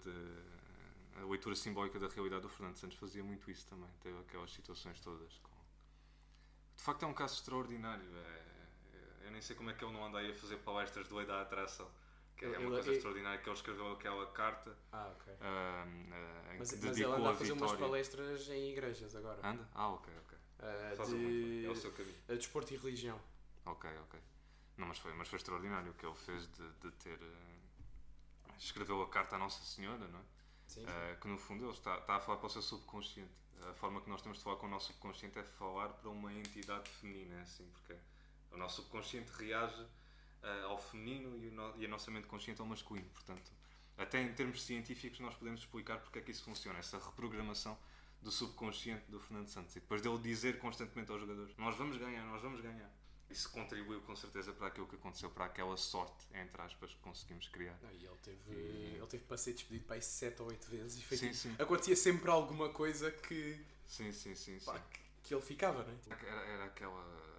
a leitura simbólica da realidade do Fernando Santos fazia muito isso também. Teve aquelas situações todas. De facto é um caso extraordinário. Eu nem sei como é que ele não anda aí a fazer palestras de lei da atração. É uma coisa extraordinária que ele escreveu aquela carta. Ok. Mas ele anda a fazer umas palestras em igrejas agora. Anda? Ok. É o seu caminho. Desporto e religião. Ok. Não, mas foi extraordinário o que ele fez de ter... escreveu a carta à Nossa Senhora, não é? Sim. Que no fundo ele está a falar para o seu subconsciente. A forma que nós temos de falar com o nosso subconsciente é falar para uma entidade feminina, é assim, porque o nosso subconsciente reage ao feminino e a nossa mente consciente ao masculino. Portanto, até em termos científicos nós podemos explicar porque é que isso funciona, essa reprogramação do subconsciente do Fernando Santos. E depois dele dizer constantemente aos jogadores: nós vamos ganhar. Isso contribuiu com certeza para aquilo que aconteceu, para aquela sorte, entre aspas, que conseguimos criar. E ele teve para ser despedido para aí 7 ou 8 vezes. E foi sim. Acontecia sempre alguma coisa que... Sim. Que ele ficava, não é? Era aquela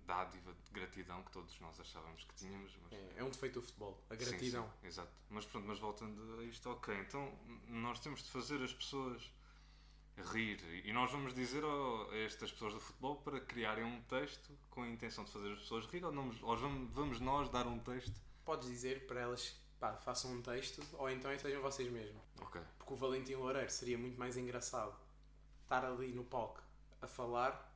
dádiva de gratidão que todos nós achávamos que tínhamos. Mas... É um defeito do futebol, a gratidão. Sim, exato. Mas voltando a isto, ok, então nós temos de fazer as pessoas rir e nós vamos dizer a estas pessoas do futebol para criarem um texto com a intenção de fazer as pessoas rir ou vamos nós dar um texto? Podes dizer para elas, façam um texto ou então sejam vocês mesmos. Ok. Porque o Valentim Loureiro seria muito mais engraçado estar ali no palco a falar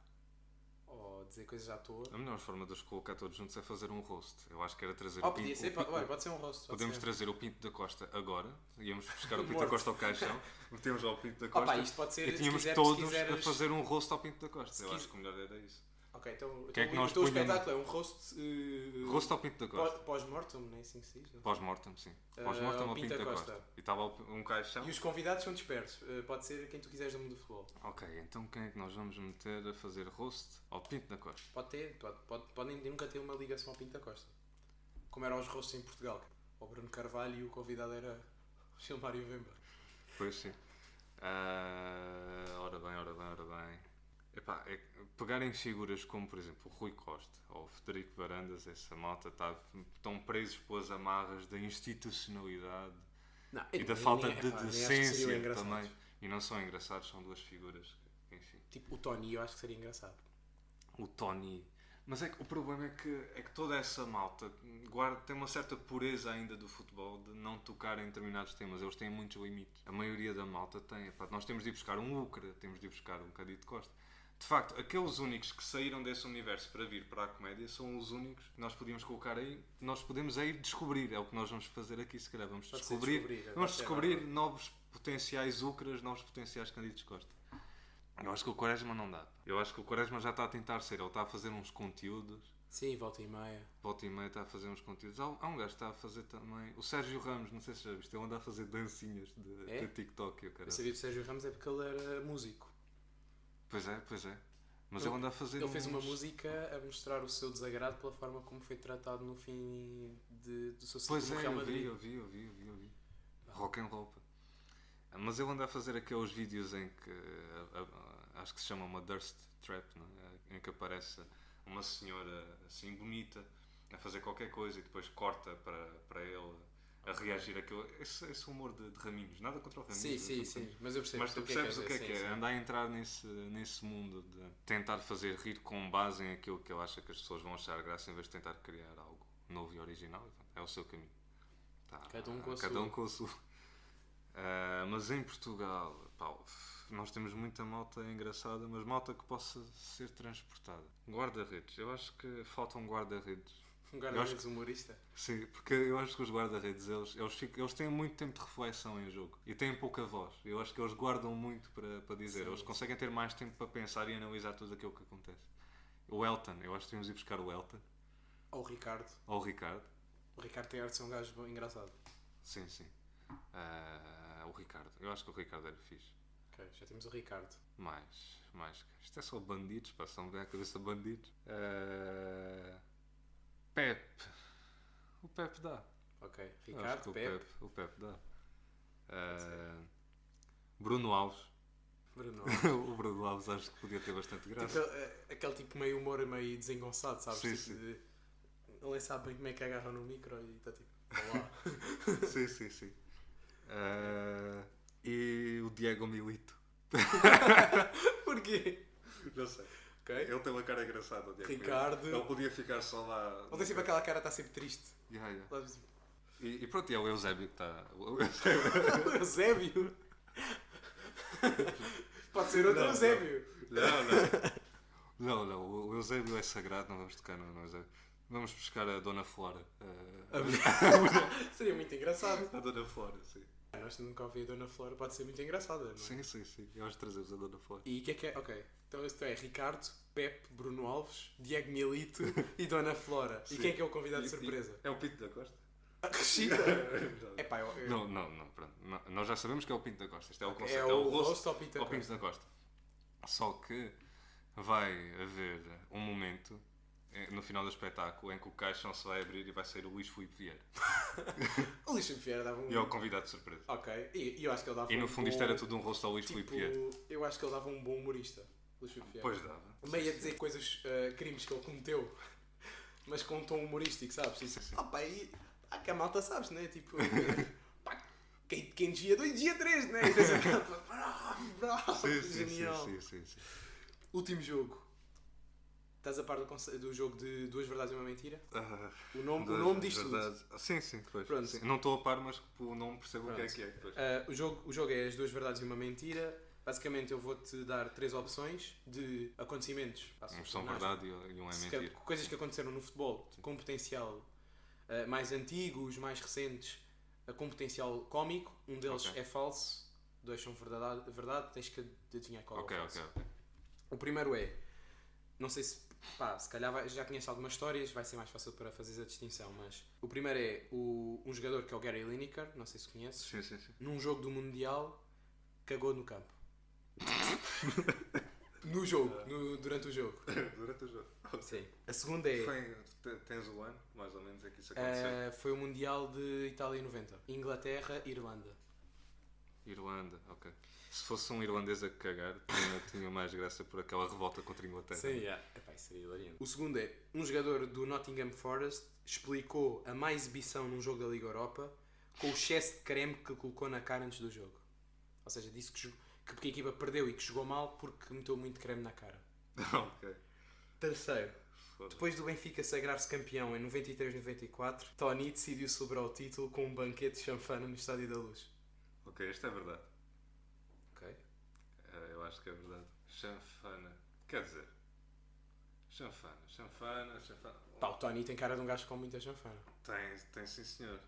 ou dizer coisas à toa. A melhor forma de os colocar todos juntos é fazer um roast. Eu acho que era trazer pode ser um roast. Podemos trazer o Pinto da Costa agora. Íamos buscar o Pinto da Costa ao caixão. Metemos ao Pinto da Costa. Isto pode ser, e tínhamos todos a fazer um roast ao Pinto da Costa. Eu acho que o melhor era isso. Ok, Ok, então, Que é que então nós o teu punhamos- espetáculo é um roast... Rosto ao Pinto da Costa. Pós-mortem, não é assim que se diz? Não? Pós-mortem, sim. Pós-mortem ao ao Pinto da Pinto da Costa. Costa. E estava um caixão. E os convidados são dispersos. Pode ser quem tu quiseres do mundo do futebol. Ok, então quem é que nós vamos meter a fazer roast ao Pinto da Costa? Podem nunca ter uma ligação ao Pinto da Costa. Como eram os roasts em Portugal. O Bruno Carvalho e o convidado era o Gilmário Vemba. Pois sim. Ora bem. Epá, pegarem figuras como, por exemplo, o Rui Costa ou o Frederico Varandas, essa malta estão presos pelas amarras da institucionalidade Não, e da falta de nem acho que seriam decência engraçados. também. E não são engraçados, são duas figuras que, enfim. Tipo, o Tony eu acho que seria engraçado. O Tony. Mas é que o problema é que toda essa malta tem uma certa pureza ainda do futebol de não tocar em determinados temas. Eles têm muitos limites. A maioria da malta tem. Epá, nós temos de ir buscar um Ucra, temos de ir buscar um Cândido Costa. De facto, aqueles únicos que saíram desse universo para vir para a comédia são os únicos que nós podíamos colocar aí. Nós podemos aí descobrir. É o que nós vamos fazer aqui, se calhar. Vamos descobrir novos potenciais Ucras, novos potenciais Cândidos Costa. Eu acho que o Quaresma não dá. Eu acho que o Quaresma já está a tentar ser. Ele está a fazer uns conteúdos. Sim, volta e meia. Volta e meia está a fazer uns conteúdos. Há um gajo que está a fazer também. O Sérgio Ramos, não sei se já viste. Ele anda a fazer dancinhas de TikTok. Eu sabia que o Sérgio Ramos é porque ele era músico. Pois é. Mas ele anda a fazer. Ele fez uma música a mostrar o seu desagrado pela forma como foi tratado no fim do seu ciclo no Real Madrid. Eu vi. Rock and roll. Mas ele anda a fazer aqueles vídeos em que acho que se chama uma Durst Trap, não é? Em que aparece uma senhora assim bonita a fazer qualquer coisa e depois corta para ele a reagir àquilo. Esse humor de raminhos, nada contra o raminhos. Sim, mas eu percebo. Mas tu percebes o que é que é? Sim. Andar a entrar nesse mundo de tentar fazer rir com base em aquilo que ele acha que as pessoas vão achar graça em vez de tentar criar algo novo e original. É o seu caminho. Cada um com a sua. Mas em Portugal, pá, nós temos muita malta engraçada, mas malta que possa ser transportada. Guarda-redes, eu acho que falta um guarda-redes. Um guarda-redes humorista? Sim, porque eu acho que os guarda-redes eles têm muito tempo de reflexão em jogo e têm pouca voz. Eu acho que eles guardam muito para dizer. Sim, eles conseguem ter mais tempo para pensar e analisar tudo aquilo que acontece. O Elton, eu acho que temos de ir buscar o Elton. Ou o Ricardo. Ou o Ricardo. O Ricardo tem arte de ser um gajo engraçado. Sim. O Ricardo. Eu acho que o Ricardo era fixe. Ok, já temos o Ricardo. Mais. Isto é só bandidos, passam bem à cabeça bandidos. Pepe. O Pepe dá. Ok, Ricardo, Pepe. O Pepe dá. Bruno Alves. O Bruno Alves acho que podia ter bastante graça. Aquele tipo meio humor, meio desengonçado, sabes? Sim. Ele nem sabe bem como é que agarra no micro e está tipo, olá. Sim. E o Diego Milito. Porquê? Não sei. Okay. Ele tem uma cara engraçada. Ricardo. Ele podia ficar só lá. Ele tem sempre aquela cara, está sempre triste. Yeah. E pronto, é o Eusébio que está. O Eusébio? Pode ser outro Eusébio. Não. O Eusébio é sagrado, não vamos tocar no Eusébio. Vamos buscar a Dona Flora. Seria muito engraçado. A Dona Flora, sim. Nós nunca ouvi a Dona Flora, pode ser muito engraçada, não é? Sim. Eu acho que trazemos a Dona Flora. E o que é? Ok. Então isto é Ricardo, Pepe, Bruno Alves, Diego Milito e Dona Flora. Sim. E quem é que é o convidado de surpresa? É o Pinto da Costa. Rechita! Epá, Não, pronto. Nós já sabemos que é o Pinto da Costa. Este é o conceito. É o rosto ao Pinto da Costa. Só que vai haver um momento no final do espetáculo em que o caixão se vai abrir e vai sair o Luís Filipe Vieira. O Luís Filipe Vieira dava um... E é o convidado de surpresa. Ok. E eu acho que ele dava E no fundo isto era tudo um rosto ao Luís Filipe Vieira. Eu acho que ele dava um bom humorista. Luís Filipe Vieira. Pois dava. Meio a dizer coisas, crimes que ele cometeu, mas com um tom humorístico, sabes? Sim. E que a malta, sabes, né? Tipo, quem desvia 2, desvia 3, né? E fez bravo, genial. Sim. Último jogo. Estás a par do jogo de Duas Verdades e uma Mentira? O nome diz tudo. Sim, pois. Pronto. Sim. Não estou a par, mas o nome percebo o que é. O jogo é As Duas Verdades e uma Mentira. Basicamente eu vou-te dar 3 opções de acontecimentos. Um são verdade e um é mentira. Coisas que aconteceram no futebol com potencial mais antigos, mais recentes, com potencial cómico. Um deles é falso, 2 são verdade. Tens que adivinhar qual é o falso. Ok. O primeiro é, não sei se Pá, se calhar já conheces algumas histórias, vai ser mais fácil para fazeres a distinção, mas o primeiro é um jogador que é o Gary Lineker, não sei se conheces, Sim, sim, sim. num jogo do Mundial, cagou no campo. No jogo, durante o jogo. Durante o jogo. Sim. A segunda é... Tens o ano, mais ou menos, é que isso aconteceu? foi o Mundial de Itália 90. Inglaterra, Irlanda. Irlanda, ok. Se fosse um irlandês a cagar, tinha mais graça por aquela revolta contra a Inglaterra. Sim, epá, isso seria hilariante. O segundo é, um jogador do Nottingham Forest explicou a má exibição num jogo da Liga Europa com o excesso de creme que colocou na cara antes do jogo. Ou seja, disse que porque a equipa perdeu e que jogou mal porque meteu muito creme na cara. Ok. Terceiro, Foda. depois do Benfica sagrar-se campeão em 93-94, Tony decidiu celebrar o título com um banquete de chanfana no Estádio da Luz. Ok, isto é verdade. Ok? Eu acho que é verdade. Chanfana. Quer dizer... Chanfana... Pá, o Tony tem cara de um gajo com muita chanfana. Tem sim, senhor.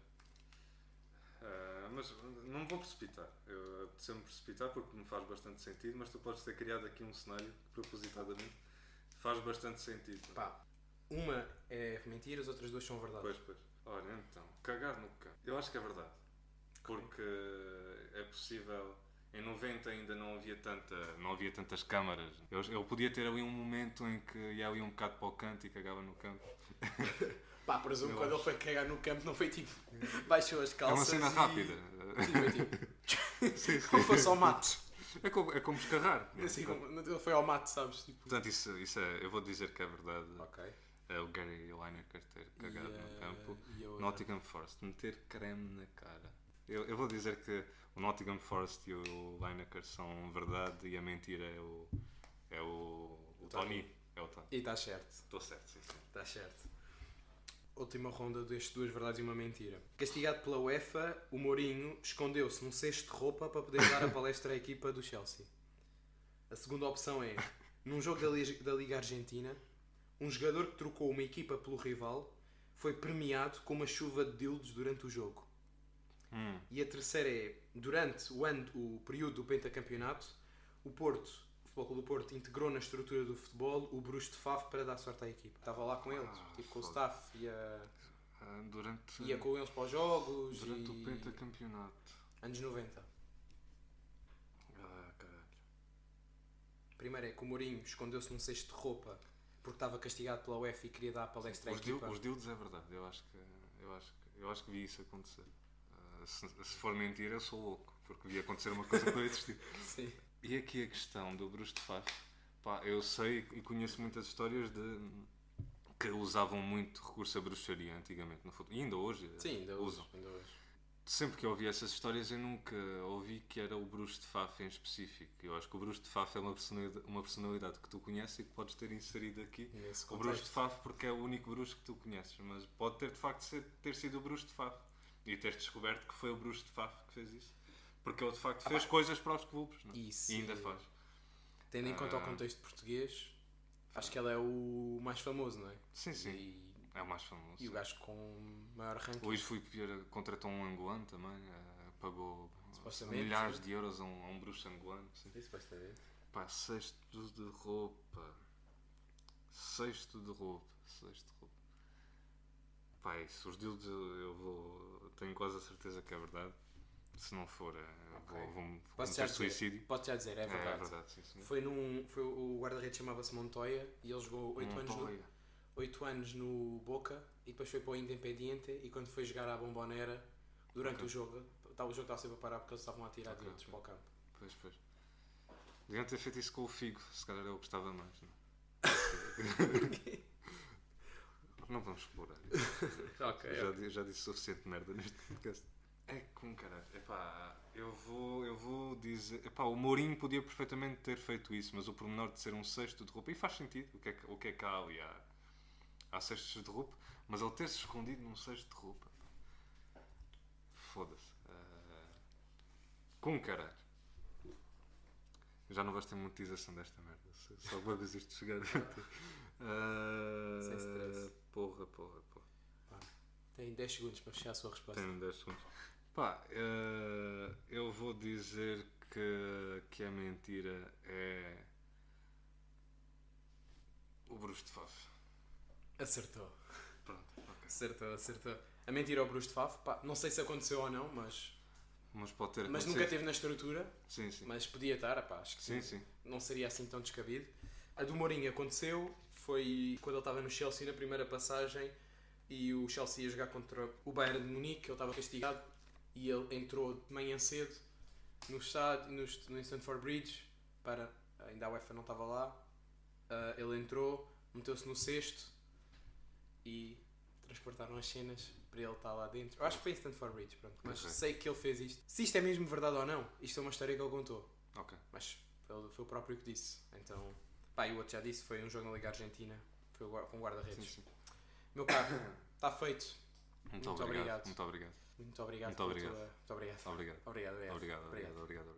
Mas não me vou precipitar. Eu apeteceu-me precipitar porque me faz bastante sentido, mas tu podes ter criado aqui um cenário que propositadamente faz bastante sentido. Pá, uma é mentira, as outras duas são verdade. Pois. Olha, então, cagar no campo. Eu acho que é verdade. Porque é possível... Em 90 ainda não havia tantas câmaras. Eu podia ter ali um momento em que ia ali um bocado para o canto e cagava no campo. Pá, presumo que quando ele foi cagar no campo não foi tipo... Baixou as É calças uma cena rápida. Sim, foi tipo... Sim. Como fosse ao mato. É como escarrar. Não é? Assim, ele foi ao mato, sabes? Tipo... Portanto, isso é... Eu vou dizer que é verdade. Ok. É o Gary Lineker ter cagado no campo. Nottingham Forest, meter creme na cara. Eu vou dizer que o Nottingham Forest e o Lineker são verdade e a mentira é o Tony. É o Tony. E está certo. Estou certo, sim. Está certo. Última ronda destes duas verdades e uma mentira. Castigado pela UEFA, o Mourinho escondeu-se num cesto de roupa para poder dar a palestra à equipa do Chelsea. A segunda opção é, num jogo da Liga Argentina, um jogador que trocou uma equipa pelo rival foi premiado com uma chuva de dildos durante o jogo. E a terceira é, durante o período do pentacampeonato, o Futebol Clube do Porto integrou na estrutura do futebol o Bruxo de Faf para dar sorte à equipa. Estava lá com eles, tipo com o staff, ia com eles para os jogos. Durante o pentacampeonato. Anos 90. Caralho. Primeiro é que o Mourinho escondeu-se num cesto de roupa porque estava castigado pela UEFA e queria dar a palestra à equipa. Os dildos é verdade, eu acho que vi isso acontecer. Se for mentira, eu sou louco, porque vi acontecer uma coisa que não existia. Sim. E aqui a questão do Bruxo de Faf, pá, eu sei e conheço muitas histórias que usavam muito recurso à bruxaria antigamente no futebol. E ainda hoje usam. Ainda hoje. Sempre que eu ouvi essas histórias, eu nunca ouvi que era o Bruxo de Faf em específico. Eu acho que o Bruxo de Faf é uma personalidade que tu conheces e que podes ter inserido aqui. O Bruxo de Faf porque é o único Bruxo que tu conheces, mas pode ter de facto ter sido o Bruxo de Faf. E teres descoberto que foi o Bruxo de Faf que fez isso. Porque ele de facto fez coisas para os clubes, não? Isso, e ainda faz. Tendo em conta o contexto português, acho que ele é o mais famoso, não é? Sim. É o mais famoso. E o gajo com maior ranking. Luís Filipe Vieira contratou um angolano também, pagou milhares de euros a um bruxo angolano. Sim. Supostamente. Pá, cesto de roupa. Pá, isso, os dildos tenho quase a certeza que é verdade. Se não for, vou cometer suicídio. Posso já dizer, é verdade. É verdade, sim, senhor. O guarda-redes chamava-se Montoya e ele jogou 8 anos no Boca e depois foi para o Independiente e quando foi jogar à Bombonera, durante o jogo estava sempre a parar porque eles estavam a tirar dildos para o campo. Pois. Deviam ter feito isso com o Figo, se calhar eu gostava mais, não é? Porquê? Não vamos explorar. Já disse suficiente merda neste podcast. É com caralho. Epá, eu vou dizer. Epá, o Mourinho podia perfeitamente ter feito isso, mas o pormenor de ser um cesto de roupa. E faz sentido. O que é que há ali? Há cestos de roupa, mas ele ter-se escondido num cesto de roupa. Foda-se. Com caralho. Já não vais ter monetização desta merda. Só babas isto chegar. Sem stress. Porra. Tem 10 segundos para fechar a sua resposta. Tenho 10 segundos. Pá, eu vou dizer que a mentira é O Bruce de Faf. Acertou. Pronto, ok. Acertou. A mentira ao Bruce de Faf, pá, não sei se aconteceu ou não, mas Pode ter nunca acontecido. teve na estrutura. Sim. Mas podia estar, pá, acho que Sim. não seria assim tão descabido. A do Mourinho aconteceu, foi quando ele estava no Chelsea na primeira passagem e o Chelsea ia jogar contra o Bayern de Munique, ele estava castigado e ele entrou de manhã cedo no estádio, no Stamford Bridge, ainda a UEFA não estava lá, ele entrou, meteu-se no cesto e transportaram as cenas para ele estar lá dentro. Eu acho que foi em Stamford Bridge, pronto. Mas sei que ele fez isto. Se isto é mesmo verdade ou não, isto é uma história que ele contou. Ok. Mas foi o próprio que disse. Então, pá, e o outro já disse, foi um jogo na Liga Argentina, foi com um guarda-redes. Sim. Meu caro, está feito. Muito obrigado. Muito obrigado. Muito obrigado. Muito obrigado. Muito obrigado. Obrigado. Obrigado. Obrigado.